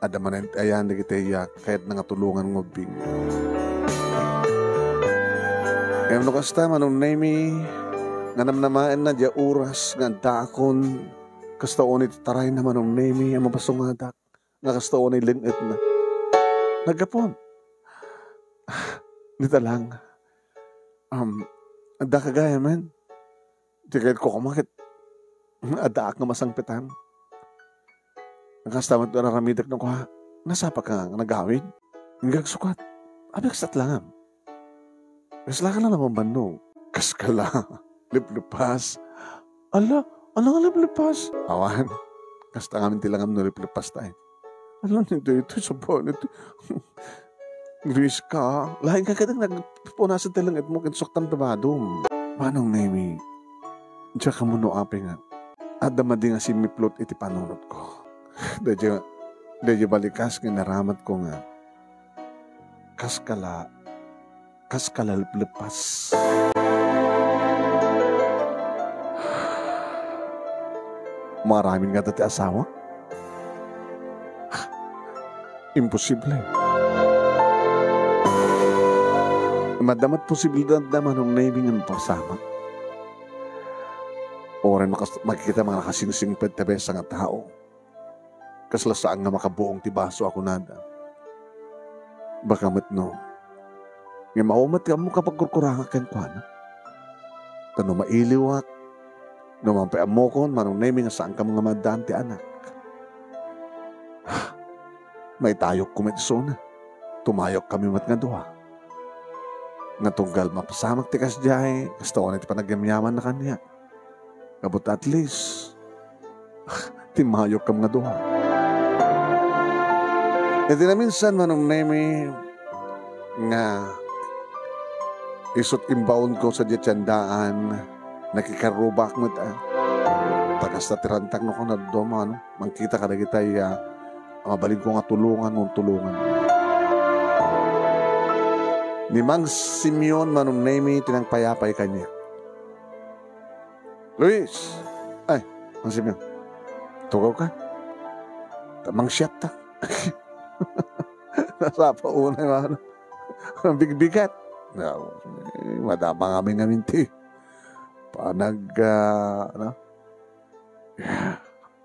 Adamanin ti ayan dagiti iyak kahit nga tulungan ng ubing. Kaya no kasta manong nami nga namnamain na diya oras nga dakon kastaon iti taray naman ng nemi ang mapasungadak nga kastaon ay linit na nagapon nita lang ada kagaya man di kahit ko kumakit ada ak nga masangpitan nakastamat na raramidak na ko ha nasapa ka nga nagawid. Hanggang sukat. Abig sa tlangam. Kasla ka na naman bandong. Kaskala. Liplipas. Ala, ano nga liplipas? Awan. Kasta ngamin tilangam no liplipas tayo. Alam ito sa bonnet. Gris ka. Lahat ka kadang nagpunasan talang at mo kinsoktam tabadong. Manong nemi. Diyan ka mo no ape nga. At damadi nga si Miplot iti panunod ko. Dadya balikas nga naramat ko nga. Kaskala lipas. Maraming nga dati asawa. Imposible. Madamat posibilidad naman ng naibingan pasama. Oran makikita mga nakasingsing petebesa nga tao. Kasla saan nga makabuong tibaso ako nada. Baka matno. Nga maumat ka mo kapag kurkuranga kang kuana. Tano mailiwak. Numampay mo kon manong naibing nga saan ka mga madante anak. May tayok kumitso na. Tumayok kami mat nga duha. Nga tunggal mapasamak tikas diay. Kasta ko na iti panagyamyaman na kanya. Kabut at least. Timayok kam nga duha. Iti na minsan manong naimi nga isot imbaon ko sa diyatsyandaan. Nakikarubak mo ta. Tagas na tirantang no ko na doon. Mangkita ka na kita'y mabalin ko nga tulungan mong tulungan. Ni Mang Simeon manong naimi tinangpayapay kanya. Luis! Ay, Mang Simeon. Tugaw ka? Tamang siyat ta. Nasa pa una yung ang bigbigat. Madama kami nga minti.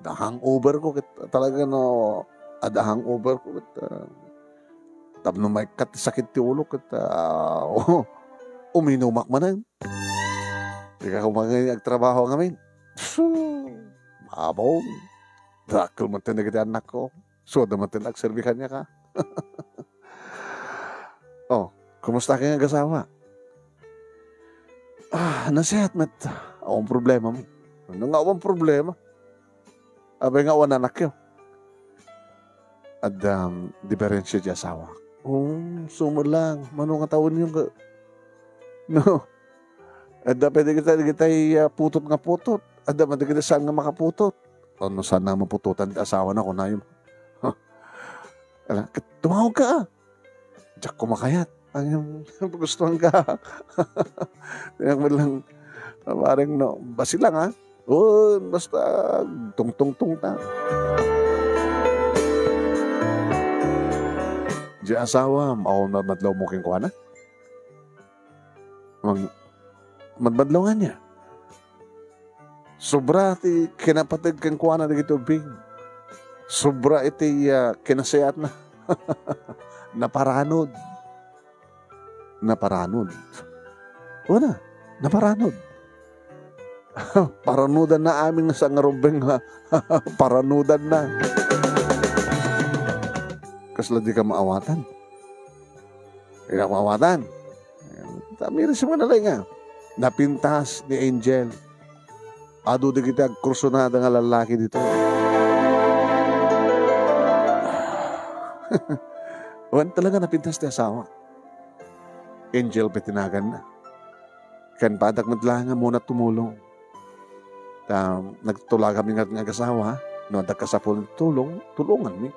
Dahang over ko. Talaga no, hangover ko tapno may sakit ti ulo uminumak man di ka kumagay agtrabaho ngamin mabaw dakil mo tinagiti anak ko so daman tinagservihan niya ka. Kumusta ka nga gasawa? Nasihat met awang problema mo. Ano nga awang problema? Abay nga awan anak yun. At diferensya di asawa. Sumo lang. Manong nga taon yung no. At pwede kita putot nga putot. At pwede kita saan nga makaputot. Ano saan na mapututan di asawa na ko na yun. Tumawag ka Diyak kumakayat. Ang gustuhan ka. Tiyak mo lang. Parang no. Basi lang ha. Basta tung-tung-tung ta. Di asawa, madlaw mo king kuha na. Madmadlaw nga niya. Sobra ti kinapatid king kuha na dito bing. Sobra iti kinasayat na. Naparanod. Wala, naparanod. Paranudan na aming sa ngarumbeng paranudan na. Kasla di ka maawatan. Hindi ka maawatan. Tamiris mo na lang nga. Napintas ni Angel. Ado di kita kursunada nga lalaki dito. Wan talaga napintas ni asawa. Angel petinagan na. Kan padak madlanga muna tumulong. Nagtula kami nga asawa. No, nagkasapol tulungan mi.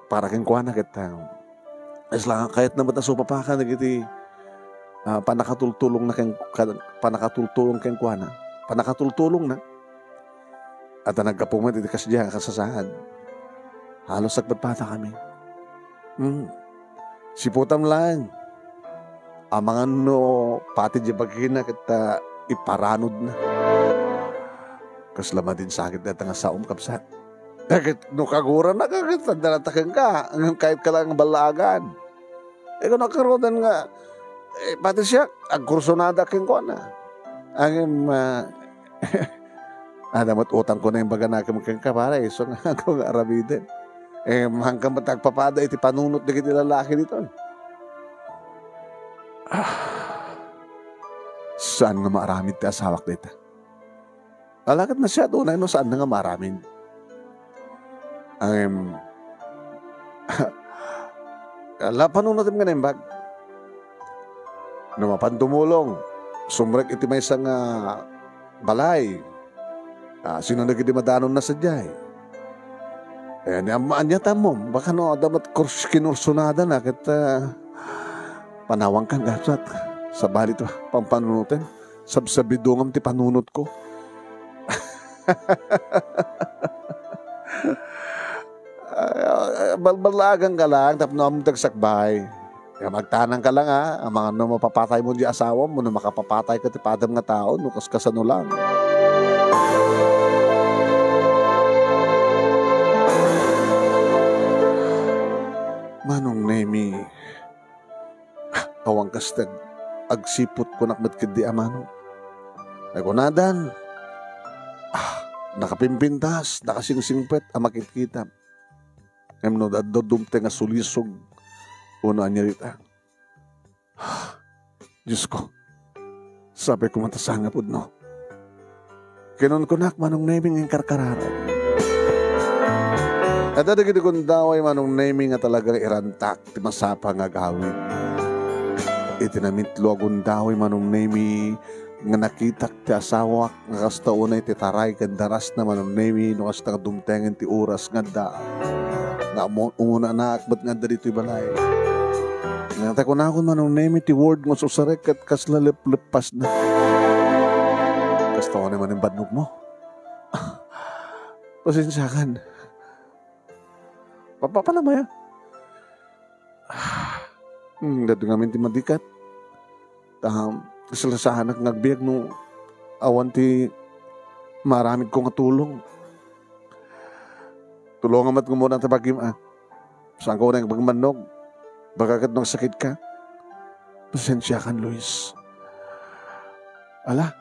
Para kang kuha na kita. Isla kahit na ba't nasupapa ka nagiti panakatultulong na panakatultulong kang kuha na. Panakatultulong na. At nagkapumat iti kasya kasasahad. Halos sagpatpata kami. Siputam lang. Amangan no pati di bagina kita iparanod na. Kaslama din sakit na nga sa kapsat. Kahit no kagura na kahit tandalatakan ka. Kahit ka lang balagan. Kung nakaroon nga pati siya ang kursunada king ko na. Damat utang ko na yung baga na kang kapara. So nga ako nga arabidin. Hanggang matagpapada iti panunot na kiti lalaki dito. Saan nga maaramid ti asawak dito? Alakad na siya doon. Ano saan na nga maaramid? Panunot nga na yung bag. Numapan tumulong. Sumrek iti may isang balay. Sino nagidi madanon na sadyay. Amaan niya tamo. Baka no, dapat kinursunada na kita panawang kang gasat. Sa balit pampanunutin. Sabsabidungam ti panunot ko. Balbalagang ka lang. Tapos naman tagsakbay. Magtanang ka lang ang mga mapapatay mo di asawa mo na makapapatay ka ti padam nga tao. Nukas kasano lang. Manong Nemi, awang kastag, agsipot ko nakmat kadi amano. Ay kunadan, nakapimpintas, nakasingsingpet, makikita. Emno dadumte nga sulisog, uno anyarita. Diyos ko, sabi ko matasanga po no. Kinon ko nak Manong Nemi ng karkararan. At adagid kong daway Manong Nemi nga talagang irantak ti masapa nga gawin. Itinamitlo akong daway Manong Nemi nga nakitak ti asawak nga kastaunay ti taray kandaras na Manong Nemi no kasta dumtengen ti oras nga da. Nga umuna na akbat nga da dito balay. Nga ko na akong Manong Nemi ti word nga susarek at kaslalip-lipas na. Kastaunay man yung badnog mo. Pasensyakan. Papalamaya. Dito ngamin ti madikat. Kasalasahan ak nagbiag no awan ti maramid ko nga tulong. Tulungan mat ko muna ta bagim saan ko na yung pagmanog. Bakakat nang sakit ka. Pasensya kan, Luis. Ala,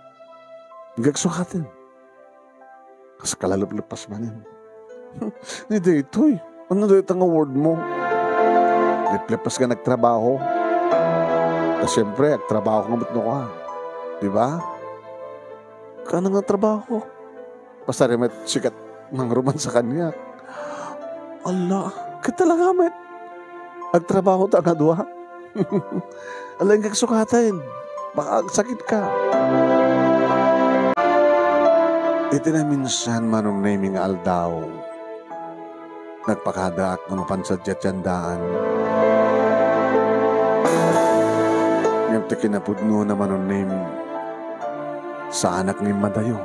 gagsukatin. Kas kalalap-lapas manin. Hindi ito'y. Ano dito ang award mo? Liplipas ka nagtrabaho. Tapos siyempre, nagtrabaho ka matno ka. Diba? Kano nga trabaho? Basta rin sikat ng roman sa kanya. Allah, katalaga met. Nagtrabaho ta nga doha. Alang kagsukatan. Baka sakit ka. Iti na minsan Manong Nemi nga aldaw. Nagpakadaak na mapansadya tiyandaan. Ngayon ti kinapudno na Manong Nemi sa anak ni Madayo.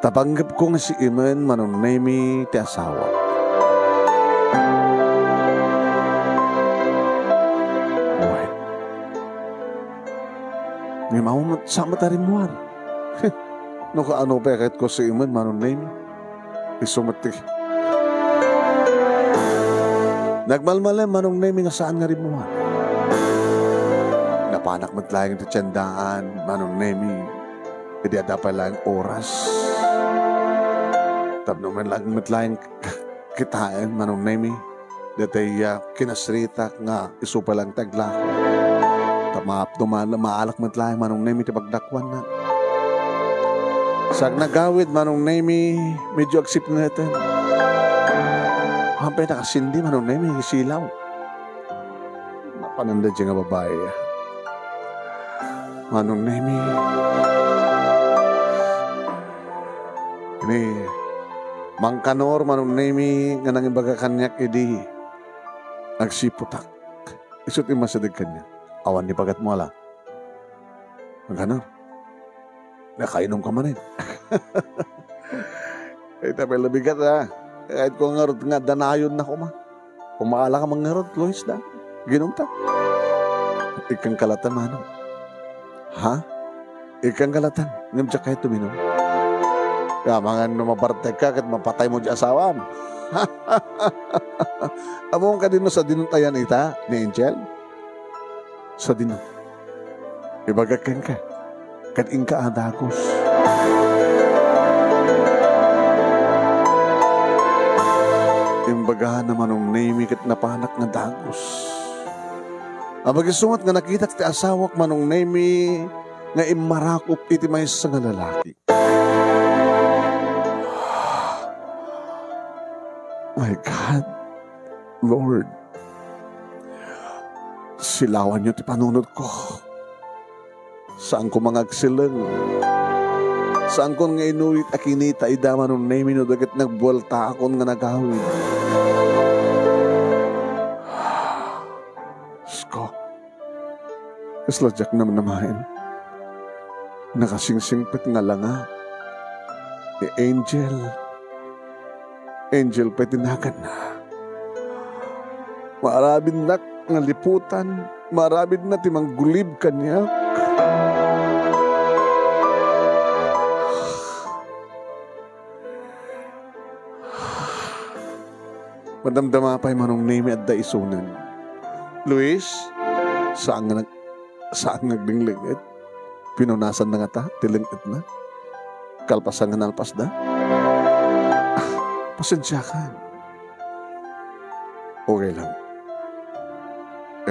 Tabanggap ko nga si Iman Manong Nemi ti asawa. Uy. Ngayon mahumat sa matarimuan. No kaano pa kahit ko si Iman Manong Nemi. Isumati. Nagmalmalam Manong Nemi nga saan nga rin mo. Napanak matlayang ito tiyandaan, Manong Nemi. Hindi adapay lang oras. Tapno man lang matlayang kitaan, Manong Nemi. Datay kinasritak nga isupa lang tagla. Tamap duman na maalak matlayang Manong Nemi tipagdakwan na. Sag nagawid Manong Nemi, medyo agsip na natin. Hampay nakasindi Manong Nemi, isilaw. Napananda dyan nga babae. Manong Nemi. Ini, mangkanor Manong Nemi, nga nang ibaga kanyak, edi, nagsiputak. Isut imasadig kanya. Awan ni bagat mo ala. Magkanor. Nakainom ka man rin. Eh, tapos labigat kahit ko ngarot nga, danayon na ko ma. Kumaala ka mga ngarot, Lois na. Ginom ta. Ikang kalatan, Manong. Ha? Ikang kalatan. Ngayon siya kahit tuminom. Kaya mga mabartek ka, kahit mapatay mo di asawa mo. Among ka din sa dinuntayan ita, ni Angel? Sa dinun. Ibagakan ka. Kating ka adagos. Imbaga naman ang name kat napanak nga dagos. Abagisumat nga nakita ti asawak manong name nga imarakop iti maysa nga lalaki. My God, Lord, silawan niyo ti panunod ko. Saan ko mangagsilang? Saan ko nga inulit akinita idaman ng name no dagat nagbualta akon nga nagawin. Sko, kaslodyak naman namahin. Nakasingsingpit nga langa. Angel pa tinagan na. Marabid na nga liputan, marabid na timang gulib kanya. Madamdama pa'y manong name at daisunan. Luis, saan naglingligit? Pinunasan na nga ta, tilingit na. Kalpasan nga nalpas na. Pasensya ka. Okay lang.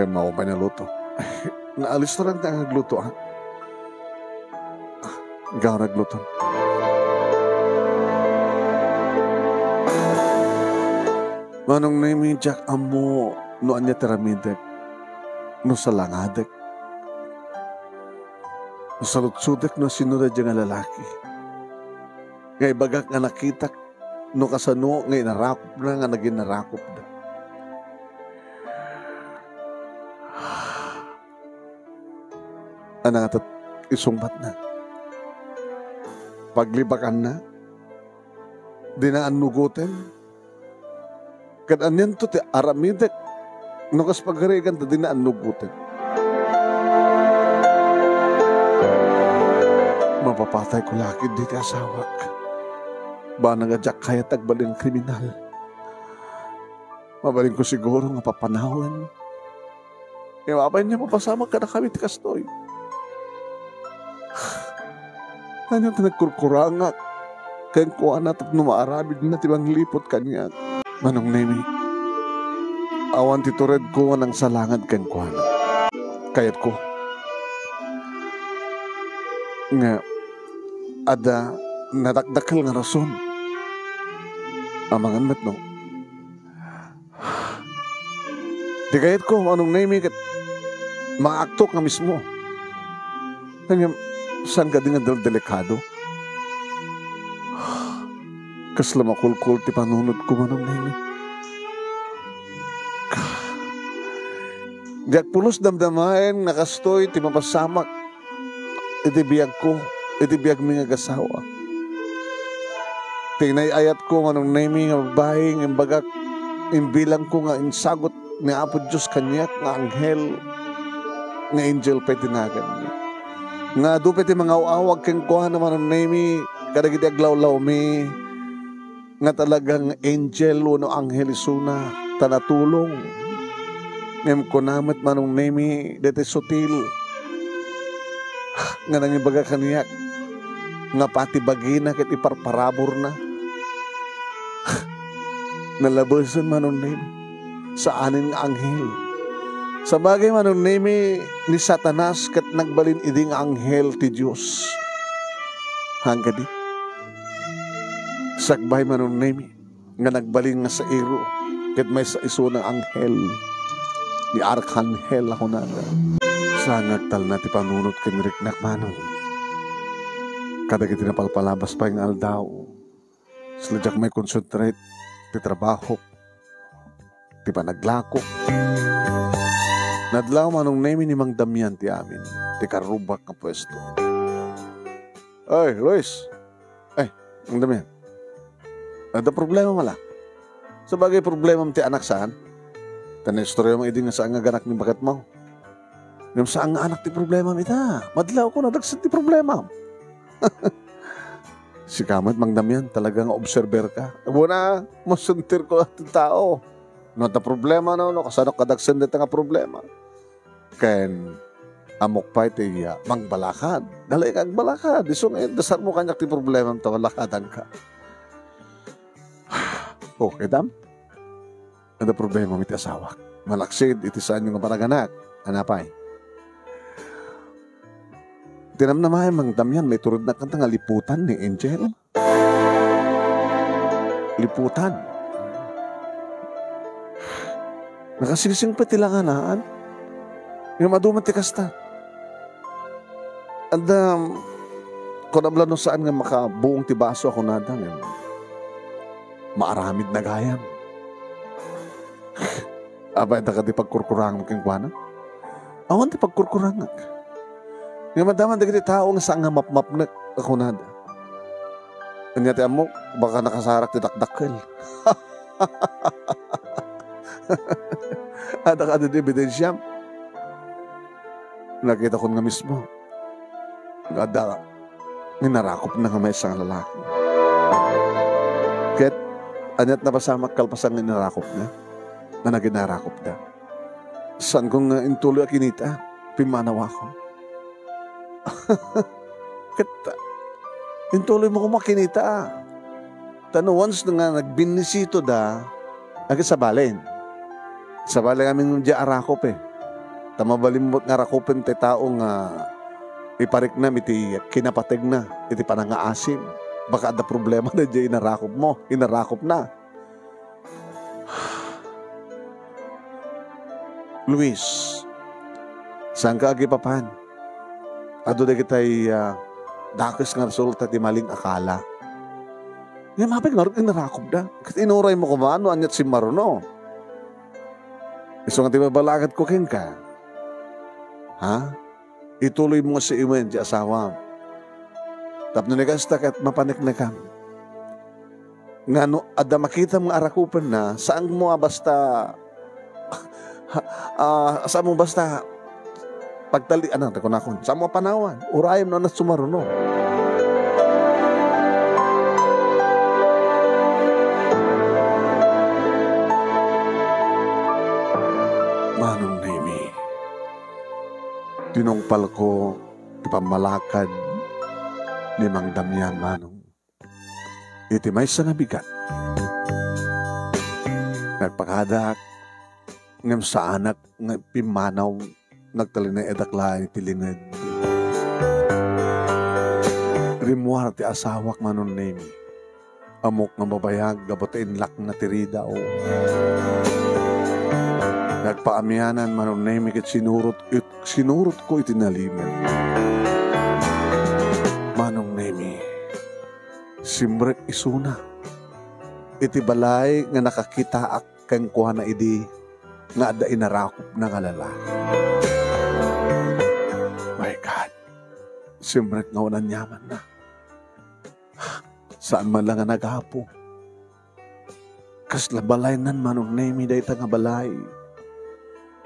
Mao pa naluto. Naalis na lang na nagluto, ha? Ikaw nagluto. Manong name Jack amo no anya teramidek no salangadek no salutsudek no sinura dyan nga lalaki. Ngay bagak nga nakitak no kasano ngay narakop na nga naging narakop na. Ana nga isungbat na. Paglibakan na. Dinaan nugutin. Kadaan to ti aramidek. Nukas pagharigan ta dinaan nugutin. Mapapatay ko lakid di ti asawak. Ba nangadyak kaya tagbaling kriminal. Mabaling ko siguro nga papanawan. Mapapay niya mapasama ka na kami ti kastoy. Ano ito nagkurkurangak. Kaya kuha na at numaarabid na tibang lipot kanya. Manong nemi, awan titured ko ng salangad kang kuha na. Kayat ko. Nga, ada nadakdakal nga rason. Amangan met no. Di kayat ko, manong nemi, maaktok nga mismo. Kanya, saan ka din nga delikado? Kasla makulkul ti panunod ko manong nemi. Diyak pulos damdamain nakastoy ti mapasamak. Iti biyag ko, iti biyag mi nga gasawa. Tinay ayat ko manong nemi nga babae nga bagak imbilang ko nga insagot ni Apo Diyos kanyak nga anghel nga angel pa tinagan. Nga dupe ti mga awag keng kuha naman ng nemi kadagiti aglaw-law mi nga talagang angel no anghel isuna tanatulong. Ngem ko namat manong nemi dete sutil nga nangibaga kaniyak nga pati bagina ket iparparabor na. Nalabasan manong nemi sa anin nga anghel. Sa bagay manong nemi ni Satanas ket nagbalin iding anghel ti Dios. Hangga di sakbay manong nemi nga nagbalin nga sa iro ket may sa iso ng anghel ni Arkanghel ako na sangag tal na ti panunot ken riknak manong kadagiti napalpalabas pa yung aldaw sladyak may concentrate ti trabaho ti panaglako nadlaw manong nemi ni Mang Damian ti amin ti karubak nga pwesto. Ay, Luis. Ay, Mang Damian. Ada problema mala. Sa bagay problema ti anak saan? Tanestoryo mo idi nga saan nga ganak ni bagat mo. Ngam saan nga anak ti problema ita? Madlaw ko nadagsan ti problema. Si kamat Mang Damian talagang observer ka. Muna masuntir ko at tao. No ta problema no kasano kadagsan dito nga problema. Ken amok pa iti mangbalakad. Dalay kag balakad. Iso ngayon dasar mo kanyak ti problema to lakadan ka. Okay, dam? Ada problema iti asawak. Malaksid iti saan yung paraganak. Anapay. Tinamnamay mang damyan, may turod na kanta nga liputan ni Angel. Liputan. Nakasigsing pa tilanganaan. Yung maduman ti kasta. And kung nabla no saan nga makabuong tibaso ako nadang, maaramid na gayam. Abay, da ka di pagkurkurang kang kuwana? Awan di pagkurkurang. Yung madaman da tao nga saan nga map-map na ako nada. Kanya ti amo, baka nakasarak ti dakdakkel. Ada ka di ebidensya. Nakita ko nga mismo. Ada, ninarakop na nga may isang lalaki. Kahit, anyat na pasamak kalpasang ninarakop na. Na naginarakop na. Saan kong intuloy akinita? Pimanaw ako. Kata, intuloy mo ko makinita. Tano, once na nga nagbinisito da, agad sa balin. Sa balin aming di arakop Tamabalimbot nga rakopin ti taong iparik na, iti kinapatig na, iti panangaasim. Baka ada problema na di inarakop mo, inarakop na. Luis, saan ka agipapan? Ado na kita'y dakis nga resulta ti maling akala. Yung mapag nga inarakop na. Kasi inuray mo kumano, anyat si Maruno. Iso nga ti mabalagat ko ken ka. Ha? Ituloy mo nga si Iwen, di asawa. Tapno nagasta kat mapanik na kam. Nga no, ada makita mong arakupan na, saan mo basta, saan mo basta, pagtali, saan mo panawan, urayam na sumaruno. Manong Nemi, tinongpal ko, ipamalakad, ni Mang Damian, manong. Iti may sa nabigat. Nagpakadak, ngam sa anak, ng pimanaw, nagtalinay edakla, itilingid. Rimuar ti asawak manon Nemi. Amok nga mabayag, gabotin lak na tirida o. Nagpaamyanan manon Nemi kit sinurot ko itinaliman. Manong Nemi, simbrek isuna. Iti balay nga nakakita ak kang kuha na idi nga ada inarakop na kalala. My God, simbrek nga wanan yaman na. Saan man lang nga naghapo. Kasla balay nan manong Nemi dahi nga balay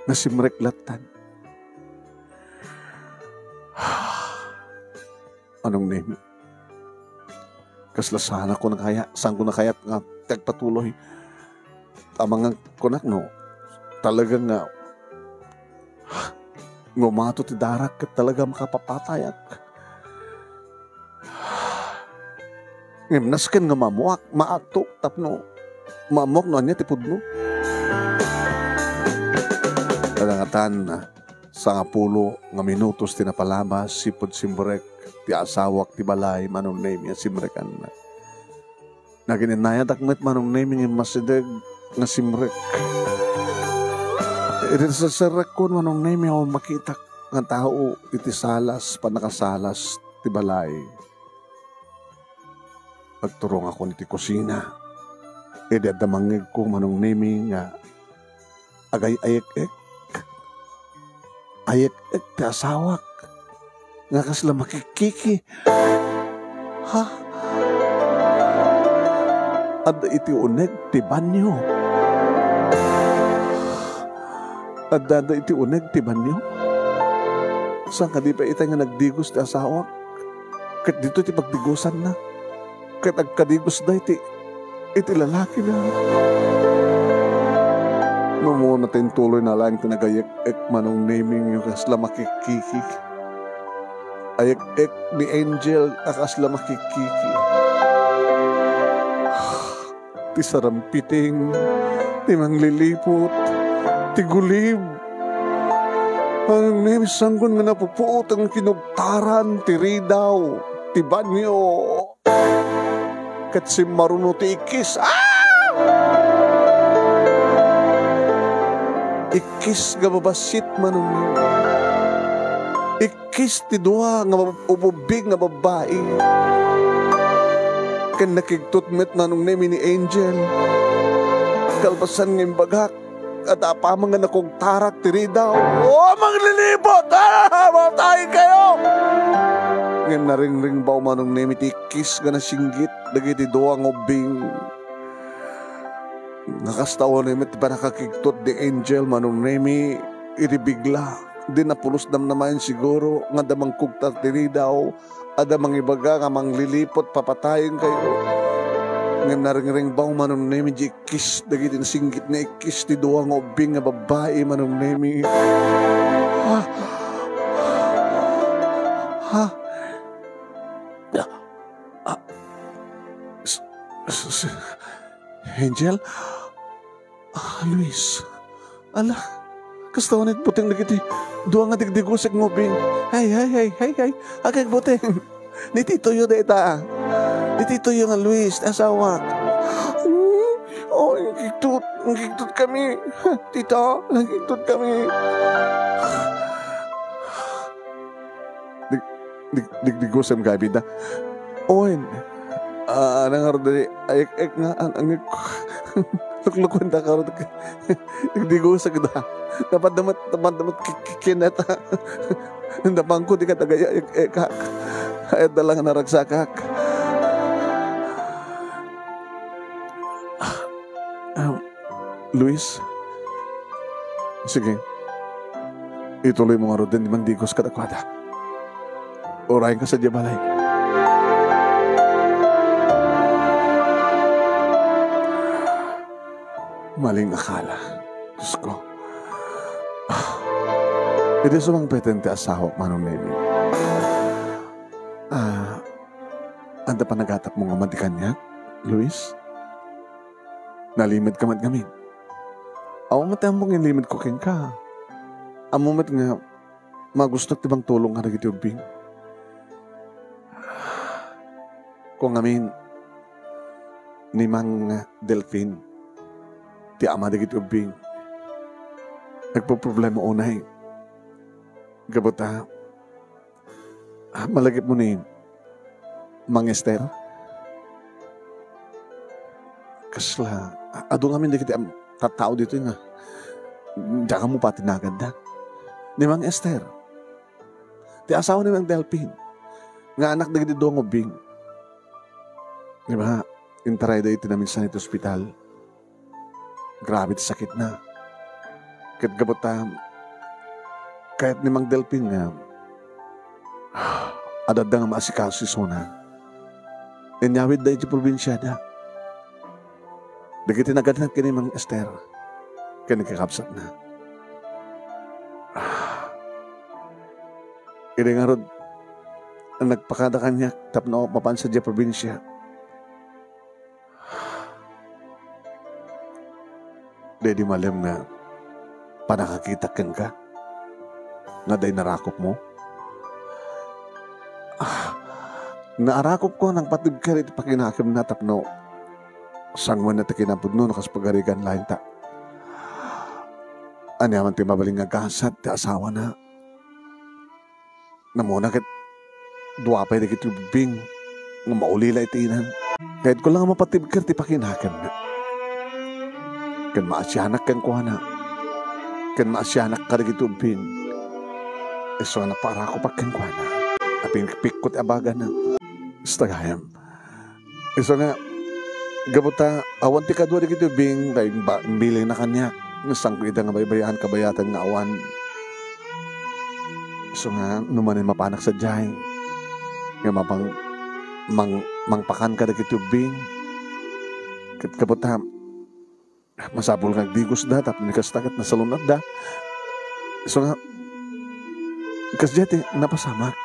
na simrek latan. Anong Nemi? Kasla sana ko na kaya, saan ko na kaya nga tagpatuloy. Tama nga kunak no, talagang nga ngumato ti darak kat talaga makapapatayak. Ngimnaskan nga mamuak, maatok, tapno, mamuak no anya tipod mo. Talangatan na, sa nga pulo nga minutos tinapalabas, sipod simbrek, ti asawak ti balay, manong Nemi, simrekan na. Nagininaya takmet manong Nemi, masideg nga simrek. Iti sa sarakon manong Nemi, ako makita nga tao, iti salas, panakasalas, ti balay. Pagturong ako niti kusina, edi adamangig ko manong Nemi nga, agay-ayek-ek, ayek-ek ti asawak, nga kasla makikiki. Ha? Ada iti uneg ti banyo. Ada iti uneg ti banyo. Saan ka di pa itay nga nagdigos ti asawak? Kat dito ti pagdigosan na. Kat agkadigos da iti lalaki na. Muna tayong tuloy na lang tinagayak-ek manong naming yung kasla makikiki. Ayak-ek ni Angel akasla makikiki. Ti sarampiting ti manglilipot, ti gulib. Ang nemisanggon nga napupuot ang kinugtaran, ti ridaw, ti banyo. Kat si maruno ti ikis. Ikis nga babasit manong. Ikis ti dua nga ububig nga babae. Kan nakigtutmet manong nemi ni Angel. Kalpasan ng bagak at apamang nga nakugtarak ti ridaw. Manglilibot! Matay kayo! Ngayon naring-ring ba manong nemi ti ikis nga nasinggit. Dagiti dua nga ubing. Nakastawa nemi ti pa nakakigtot di Angel manong nemi iribigla. Di napulos naman siguro nga damang kugtar ti ridaw. Adamang ibaga nga manglilipot papatayin kayo. Ngayon naring-ring ba manong nemi di ikis. Dagiti nasinggit na ikis ti dua nga ubing nga babae manong nemi. Angel? Luis? Ala, kastawanit puting nagiti. Dua nga digdigusik ngubing. Hay. Agag puting. Ni Tito yun na ita. Ni Tito yun nga Luis, asawa. Nagigtut kami. Tito, nagigtut kami. Digdigusam ka, bida. Owen. Nangarod na ayek nga ang luklukon da karod digdigusag da dapat damat kinata ndapang ko di ka tagaya ka ayat da lang naragsakak. Luis, sige, ituloy mo nga rodin di mandigos katakwada. Orayin ka sa diyabalay. Maling akala. Diyos ko. Ito sumang petente asawa manong nemi. Anda pa nagatap mo nga madikan niya, Luis? Nalimit ka madgamin. Awa matambong yung limit ko king ka. Amumat nga magustot tibang tulong nga nagitubing. Kung amin ni Mang Delphine ti ama dagiti ubing. Nagpo-problema unay. Gabota, malagip mo ni Mang Esther. Kasla, ado ngamin dagiti tatao dito nga. Diyan ka mo pa tinagad na. Ni Mang Esther. Ti asawa ni Mang Delphine. Nga anak dagiti doang ubing. Di ba? Intaray da iti namin sa nito ospital. Grabe ti sakit na. Kahit gabota, kahit ni Mang Delphine nga, adad nga maasikaso si Sona. Inyawid da iti probinsya da. Dagiti naganap ka ni Mang Esther. Kaya nagkakapsat na. Kaya nga rod, nagpakada kanya, tapno mapansa di probinsya. Di malam nga panakakita kang ka nga day narakop mo. Naarakop ko nang patib ka rin pakinakam na tapno sangwan na takinapod no nakas pagarigan lain ta. Anyaman ti mabaling nga gasat ti asawa na namuna kat duwapay na kitubing nga maulila itinan. Kahit ko lang mapatib ka ti pakinakam na. Kan maasyanak kan kuhana. Kan maasyanak ka rin itubing. So na para ako pagkan kuhana. Aping pikot abaga na. Istagayam. So nga, gabuta, awan ti kadwa rin itubing. Dahil biling na kanya. Nasang kuida nga baybayan kabayatan nga awan. So nga, numanin mapanak sa dyahin. Nga mapang mangpakan ka rin itubing. Gabuta, masapol kang digos da, tapos nikastakat na salunat da. So nga, kasjati, napasamak.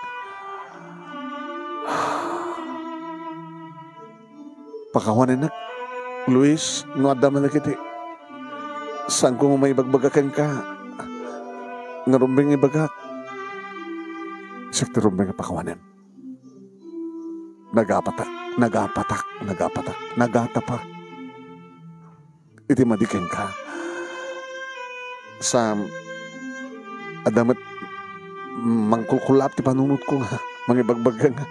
Pakawanin na, Luis, no adama na kiti. Saan ko may bagbagakan ka? Nga rumbing ibagak. Sakti rumbing pakawanan. Nagapatak. Nagatapak. Iti madikin ka. Sa adamat mangkulkulap ti panunot ko nga. Mangibagbaga nga.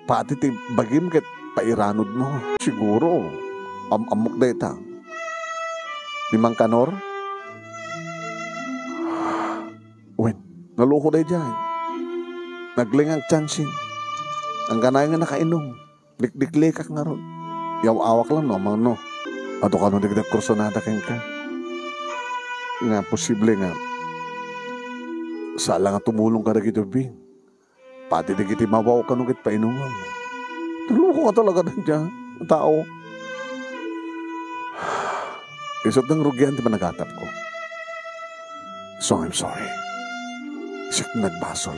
Pati ti bagim ket pairanod mo. Siguro. Amok da ita. Limang kanor? Wen, naluko da dyan. Naglingang chansin. Ang ganay nga nakainom. Dikdiklikak nga ron. Yaw-awak lang no, mga no. Ato ka nung digdag kursonada keng ka. Nga, posible nga. Sala nga tumulong ka na gito, Bing. Pati digiti mawaw ka nung kit painuman. Naluko ka talaga na dyan. Ang tao. Isot ng rugyan di ba nagatap ko? So I'm sorry. Siyak nagbasol.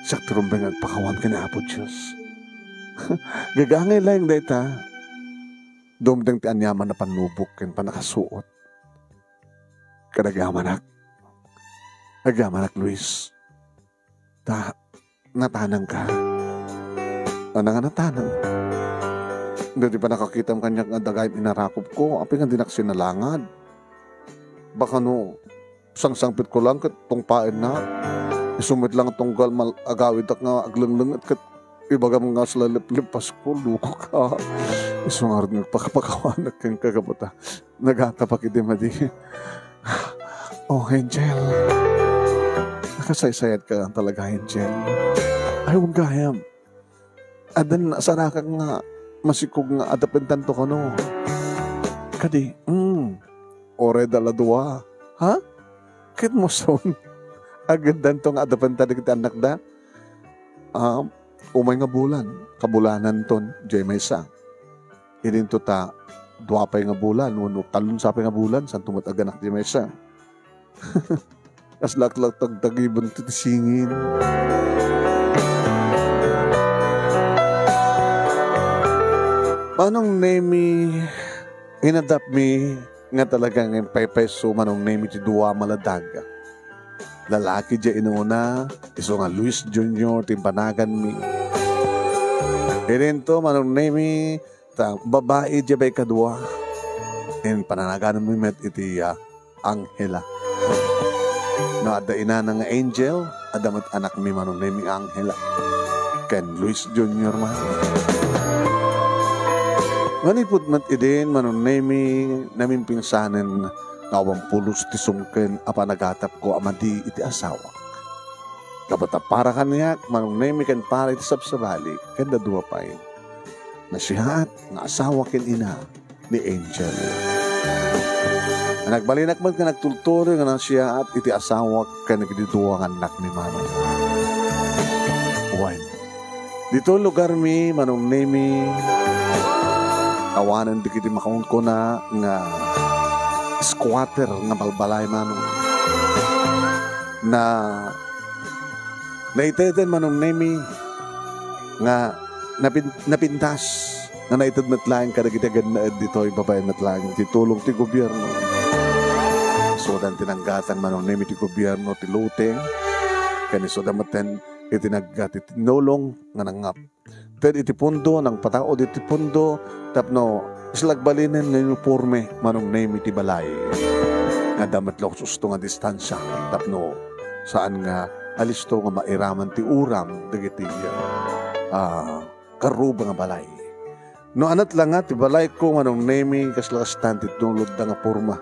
Siyak tirumbeng agpakawan ka na Apo Diyos. Gagangay lang dahil ta. Dumdang ti anyaman na panubok ken panakasuot. Kadagamanak. Agamanak Luis. Natanang ka. Ano nga natanang? Hindi pa nakakita ang kanyang dagay inarakop ko. Api nga dinak sinalangad. Baka no, sang-sangpit ko lang kat tungpain na. Isumit lang tunggal agawid ak nga aglangleng at kat ibaga mga salalip-lip Pasko. Luko ka. Isungarad nga pakapakawanak kang kagabuta. Nagatapak iti madi. Oh, Angel. Nakasaysayad ka talaga, Angel. Ay, huwag gayam. Adan, saraka nga. Masikog nga adapentan to ka no. Kadi, ore dala dua. Ha? Kit mo son. Agandan to nga adapentan kita anak da. Umay nga bulan. Kabulanan ton, jay may sa. Idin to ta, duwapay nga bulan. Wano, talon sapay nga bulan. San tumataganak jay may sa. Kaslak-lak tagtagibon titisingin. Manong nemi inadap mi nga talagang peso manong nemi ti duwa maladaga. Lalaki di inuna, iso nga Luis Jr. timpanagan mi. Irinto manong nemi babae di bay kadua. In pananagan mi met iti Angela. No, ada ina nga Angel, adamat anak mi manong nemi Angela. Ken Luis Jr. man. Manipod mat idin manon nemi namin pingsanen nawang pulos ti sungken apa nagatap ko amadi iti asawa. Kapata para kanyak manon nemi ken para iti sabsabali ken dadua pay. Nasihat nga asawa ken ina ni Angel. Nagbalinak man ka nagtulturo nga nasihat iti asawa ken nagdiduwa nga anak mi manon. One. Dito lugar mi manong nemi kawanan di kiti makaun ko na nga squatter nga balbalay manong na naiteden manong nemi nga napintas nga naitad matlaing kadagitagan na dito ibabay matlaing titulong ti gobyerno so dan tinanggatan manong nemi ti gobyerno ti luteng kaniso damaten itinaggat itinulong nga nangap pero iti pundo ng patao iti pundo tapno islagbalinan nga uniforme manong name iti balay nga damat lang susto nga distansya tapno saan nga alisto nga mairaman ti uram dagiti karuba nga balay no anat lang nga ti balay ko manong name kaslagastan ti tunlod da nga porma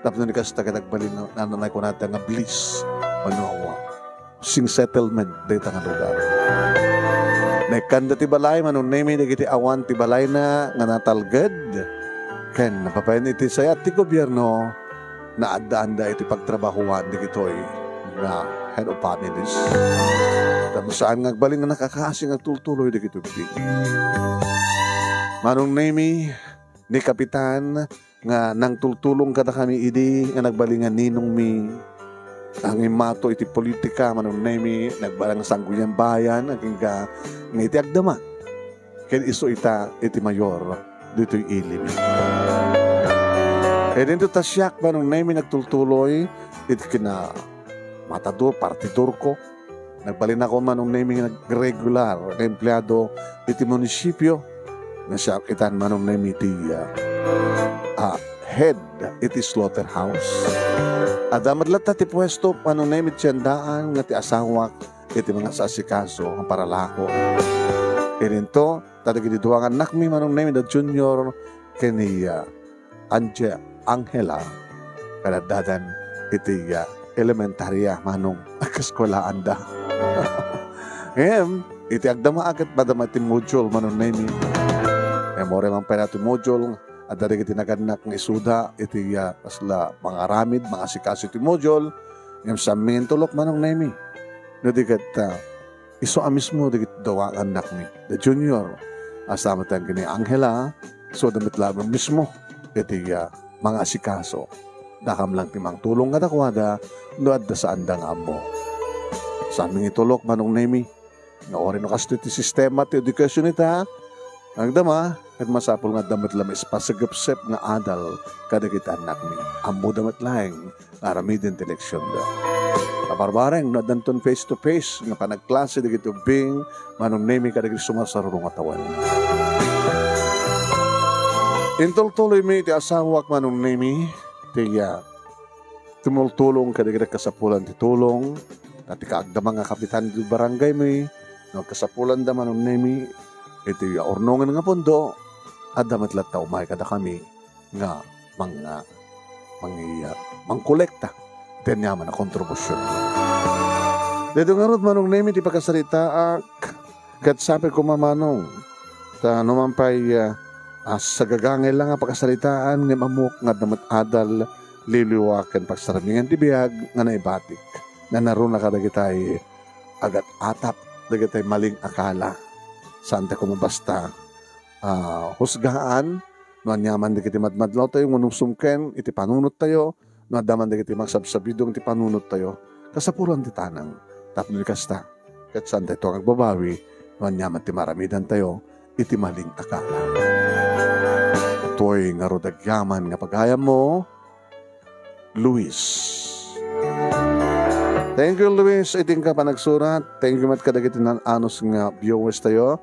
tapno ni kasta ka nagbalin nananay ko natin nga bliss ano sing settlement dito nga lugar naikanda ti balay manong nemi dagiti awan ti balay na nga natalged ken napapayan iti sayat ti gobyerno na adda-anda iti pagtrabahuan digitoy nga head of families tapos saan nga agbaling nga nakakasing at tultuloy digitoy manong nemi ni kapitan nga nang tultulong kada kami idi nga nagbalingan ninong mi ang imato iti politika manong nemi nagbalang sangguyan bayan naging nga iti agdama ken iso ita iti mayor dito'y ilim E dito tasyak manong nami nagtultuloy, iti kina matador, partidor ko. Nagbalin ako manong nami nag-regular na empleyado iti munisipyo. Nasya kitan manong nami iti head iti slaughterhouse. Adamat lahat ti pwesto manong nami tiyandaan nga ti asawak iti mga sasikaso ang paralako. Irinto, tatagin diduangan nakmi manong nami da junior kaniya Angela kadadadan iti elementarya manong akaskwalaan da. Ngayon, iti agdama agad madama iti module manong nami. More man pa iti module at dali iti naganak ng isuda iti pasla mga aramid, mga asikaso iti module. Ngayon sa mintulok manong nami. No digat iso mismo digit dawa anak ni the junior asama tayo kini Angela so damit lamang mismo iti mga asikaso dakam lang timang tulong nga dakwada no adda sa andang amo sa aming itulok manong nemi nga ori no kasto iti sistema ti edukasyon ita ang dama at masapol nga damat lamis pasagapsep nga adal kadagit anak ni amo damat laeng aramid inteleksyon da kabarbareng no danton face to face nga panagklase digito bing manong nemi kadagit sumasarong atawan. Intultuloy mi iti asawak manong nemi tiya tumultulong kadagit kasapulan ti tulong at kaagdamang nga kapitan di barangay mi no kasapulan da manong nemi iti ornongan nga pondo at damat lataw may kada kami nga mangkolekta ten yaman na kontribusyon. Dito nga ron manong nemi ti pagkasarita kat sabi ko mamanong ta numampay sa gagangay lang nga pagkasaritaan nga mamuk nga damat adal liliwakan pagsaramingan ti biyag nga naibatik na naroon na kadagitay agat atap dagitay maling akala saan ta kumabasta husgaan no anyaman di kiti madmadlaw tayo ngunusumken iti panunot tayo no adaman di kiti magsabsabidong iti panunot tayo kasapuran ti tanang tapno kasta kat saan tayo agbabawi no anyaman ti maramidan tayo iti maling akala. Toy nga rodagyaman nga pagayam mo, Luis. Thank you, Luis. Iting ka pa nagsurat. Thank you mat kadagiti ng anos nga viewers tayo.